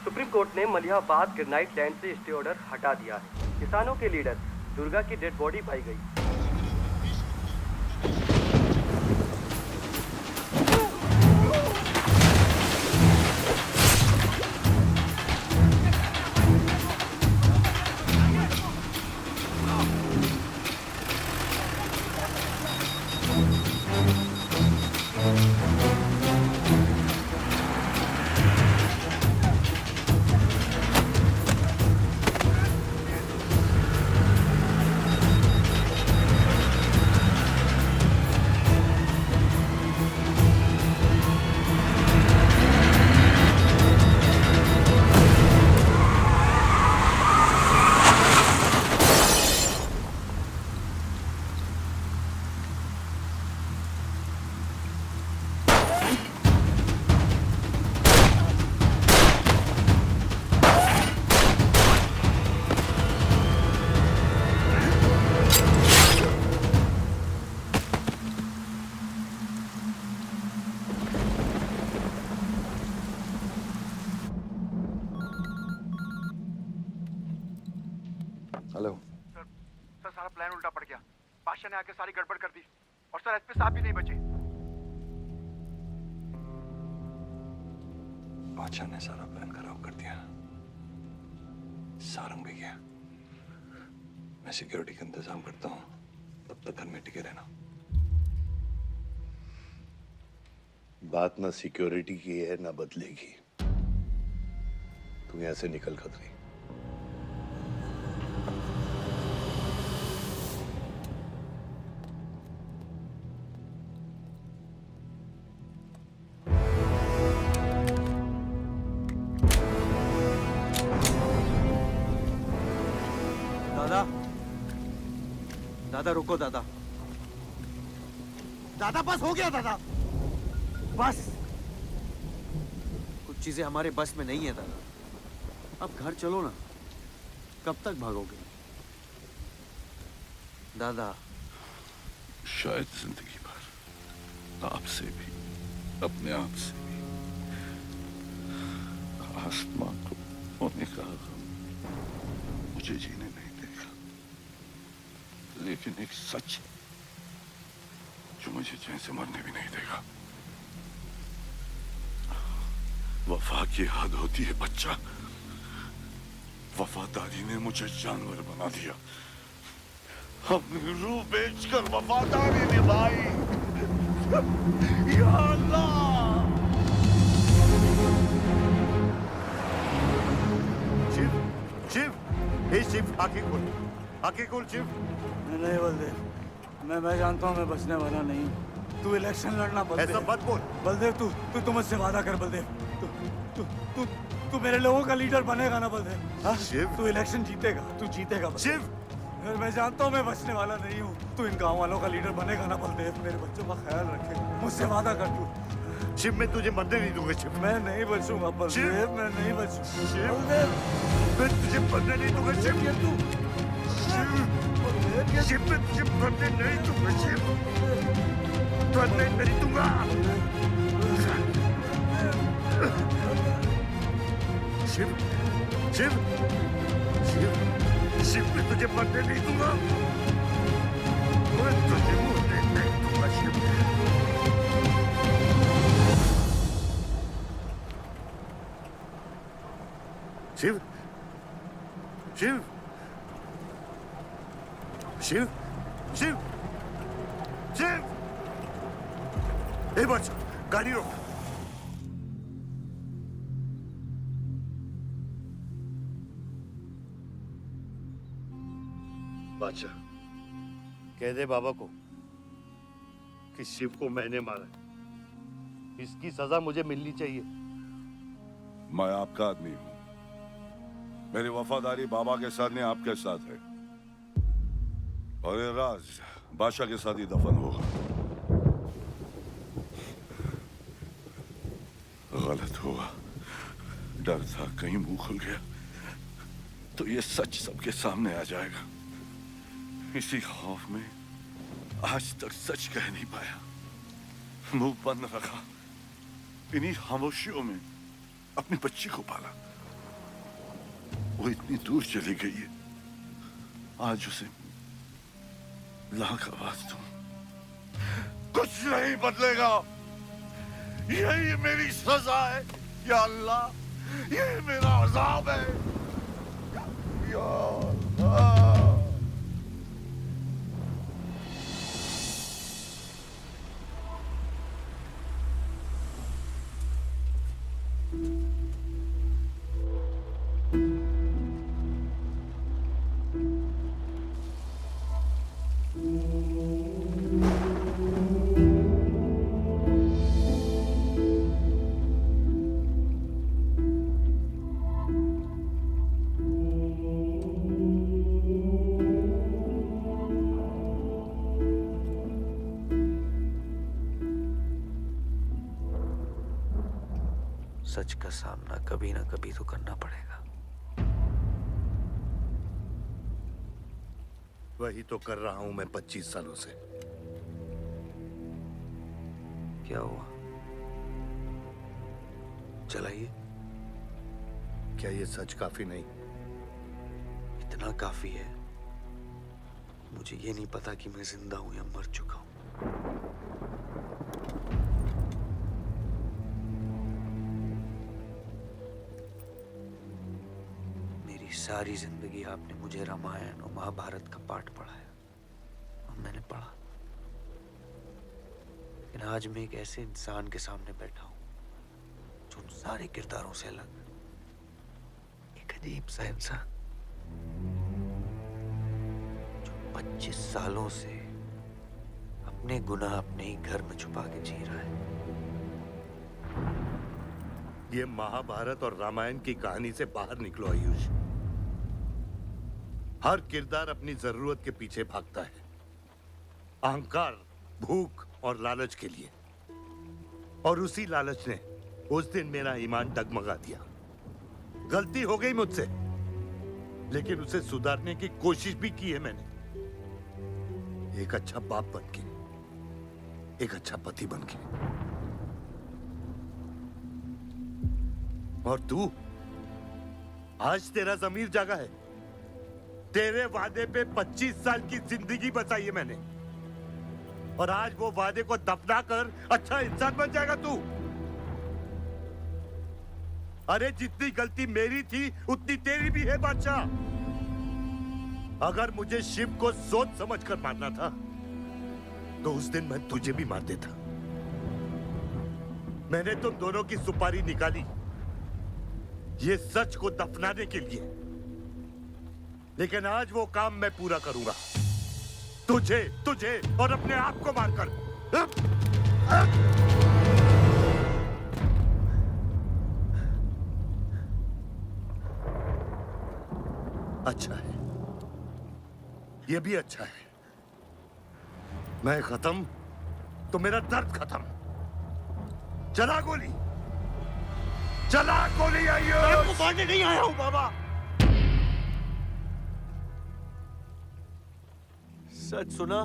सुप्रीम कोर्ट ने मलिहाबाद ग्रेनाइट लैंड से स्टे ऑर्डर हटा दिया है। किसानों के लीडर दुर्गा की डेड बॉडी पाई गई। बादशाह ने आके सारी गड़बड़ कर दी और सर एसपी साहब भी नहीं बचे। बादशाह ने सारा प्लान खराब कर दिया। सारंग भी गया। मैं सिक्योरिटी का इंतजाम करता हूँ, तब तक घर में टिके रहना। बात ना सिक्योरिटी की है ना बदलेगी। तू यहां से निकल खतरी। दादा, दादा रुको दादा। दादा बस हो गया दादा, बस। कुछ चीजें हमारे बस में नहीं है दादा। अब घर चलो ना, कब तक भागोगे दादा? शायद जिंदगी भर आपसे भी, अपने आप से भी। आसमां को होने का गम मुझे जीने नहीं देगा, लेकिन एक सच जो मुझे चैन से मरने भी नहीं देगा। वफा की हद होती है बच्चा। वफादारी ने मुझे जानवर बना दिया। हमने रूह बेचकर वफादारी निभाई। या अल्लाह! शिव, शिव, हे शिव, आंखें खोल, आंखें खोल शिव। नहीं बलदेव, मैं जानता हूँ मैं बचने वाला नहीं हूँ। तू इलेक्शन लड़ना बलदेव। ऐसा मत बोल। बलदेव तू मुझसे वादा कर बलदेव। तू मेरे लोगों का लीडर बनेगा ना बलदेव? शिव, तू इलेक्शन जीतेगा, तू जीतेगा शिव। मैं जानता हूँ मैं बचने वाला नहीं हूँ। तू इन गांव वालों का लीडर बनेगा ना बलदेव? मेरे बच्चों का ख्याल रखेगा, मुझसे वादा कर तू। शिव, मैं तुझे मरने नहीं दूंगा शिव। मैं नहीं बचूंगा बलदेव, मैं नहीं बचूंगा शिव, बलदेव। मैं तुझे मरने नहीं दूंगा शिव। शिव, मैं तुझे मरने नहीं दूंगा शिव। मरने नहीं दूंगा। शिव, शिव, शिव, शिव, मैं तुझे मरने नहीं दूंगा। मैं तुझे मरने नहीं दूंगा शिव। शिव, शिव, शिव, शिव, शिव। ए बच्चा, गाड़ी रोक। बादशाह, कह दे बाबा को कि शिव को मैंने मारा है। इसकी सजा मुझे मिलनी चाहिए। मैं आपका आदमी हूं। मेरी वफादारी बाबा के साथ नहीं, आपके साथ है। और ये राज बादशाह के साथ ही दफन होगा। गलत हुआ, डर था कहीं मुंह खुल गया तो ये सच सबके सामने आ जाएगा। इसी खौफ में आज तक सच कह नहीं पाया, मुंह बंद रखा। इन्हीं खामोशियों में अपनी बच्ची को पाला। वो इतनी दूर चली गई है, आज उसे लाख आवाज दूं, कुछ नहीं बदलेगा। यही मेरी सजा है या अल्लाह, यही मेरा अजाब है या अल्लाह। सच का सामना कभी ना कभी तो करना पड़ेगा। वही तो कर रहा हूं मैं 25 सालों से। क्या हुआ? चलाइए। क्या ये सच काफी नहीं? इतना काफी है। मुझे ये नहीं पता कि मैं जिंदा हूं या मर चुका हूं। मेरी सारी जिंदगी आपने मुझे रामायण और महाभारत का पाठ पढ़ाया और मैंने पढ़ा, लेकिन आज मैं एक ऐसे इंसान के सामने बैठा हूं जो उन सारे किरदारों से अलग, एक अजीब सा इंसान जो 25 सालों से अपने गुनाह अपने ही घर में छुपा के जी रहा है। ये महाभारत और रामायण की कहानी से बाहर निकलो आयुष। हर किरदार अपनी जरूरत के पीछे भागता है, अहंकार, भूख और लालच के लिए, और उसी लालच ने उस दिन मेरा ईमान डगमगा दिया। गलती हो गई मुझसे, लेकिन उसे सुधारने की कोशिश भी की है मैंने। एक अच्छा बाप बन के, एक अच्छा पति बन के। और तू, आज तेरा ज़मीर जागा है। तेरे वादे पे 25 साल की जिंदगी बचाई है मैंने, और आज वो वादे को दफना कर अच्छा इंसान बन जाएगा तू। अरे जितनी गलती मेरी थी उतनी तेरी भी है बादशाह। अगर मुझे शिव को सोच समझ कर मारना था तो उस दिन मैं तुझे भी मार देता। मैंने तुम दोनों की सुपारी निकाली ये सच को दफनाने के लिए, लेकिन आज वो काम मैं पूरा करूंगा, तुझे और अपने आप को मारकर। अच्छा है, ये भी अच्छा है। मैं खत्म तो मेरा दर्द खत्म। चला गोली, चला गोली। आइयो, आपको मारने नहीं आया हूं बाबा। सच सुना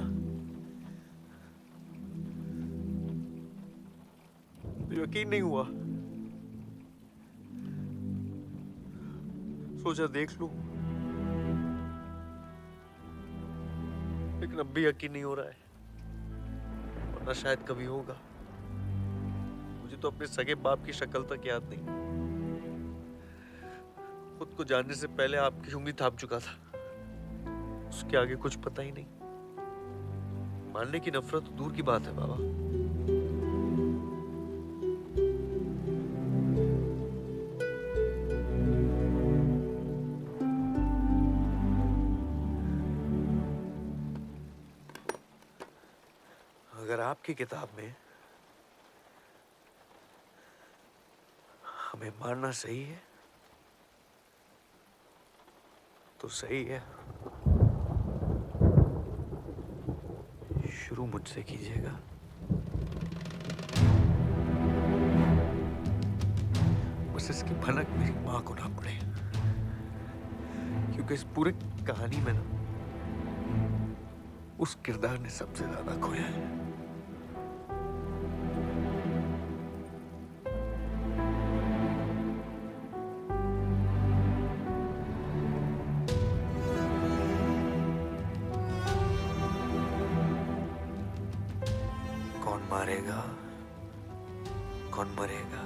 तो यकीन नहीं हुआ, सोचा देख लूं, लेकिन अब भी यकीन नहीं हो रहा है, वरना शायद कभी होगा। मुझे तो अपने सगे बाप की शक्ल तक याद नहीं। खुद को जानने से पहले आपकी उंगली थाप चुका था, उसके आगे कुछ पता ही नहीं। मानने की नफरत तो दूर की बात है बाबा। अगर आपकी किताब में हमें मारना सही है तो सही है। शुरू मुझसे कीजिएगा। बस इसकी भनक मेरी मां को ना पड़े, क्योंकि इस पूरी कहानी में ना उस किरदार ने सबसे ज्यादा खोया है। कौन मारेगा, कौन मरेगा,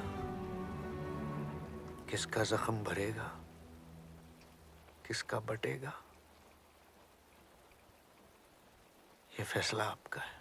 किसका जख्म भरेगा, किसका बटेगा, ये फैसला आपका है।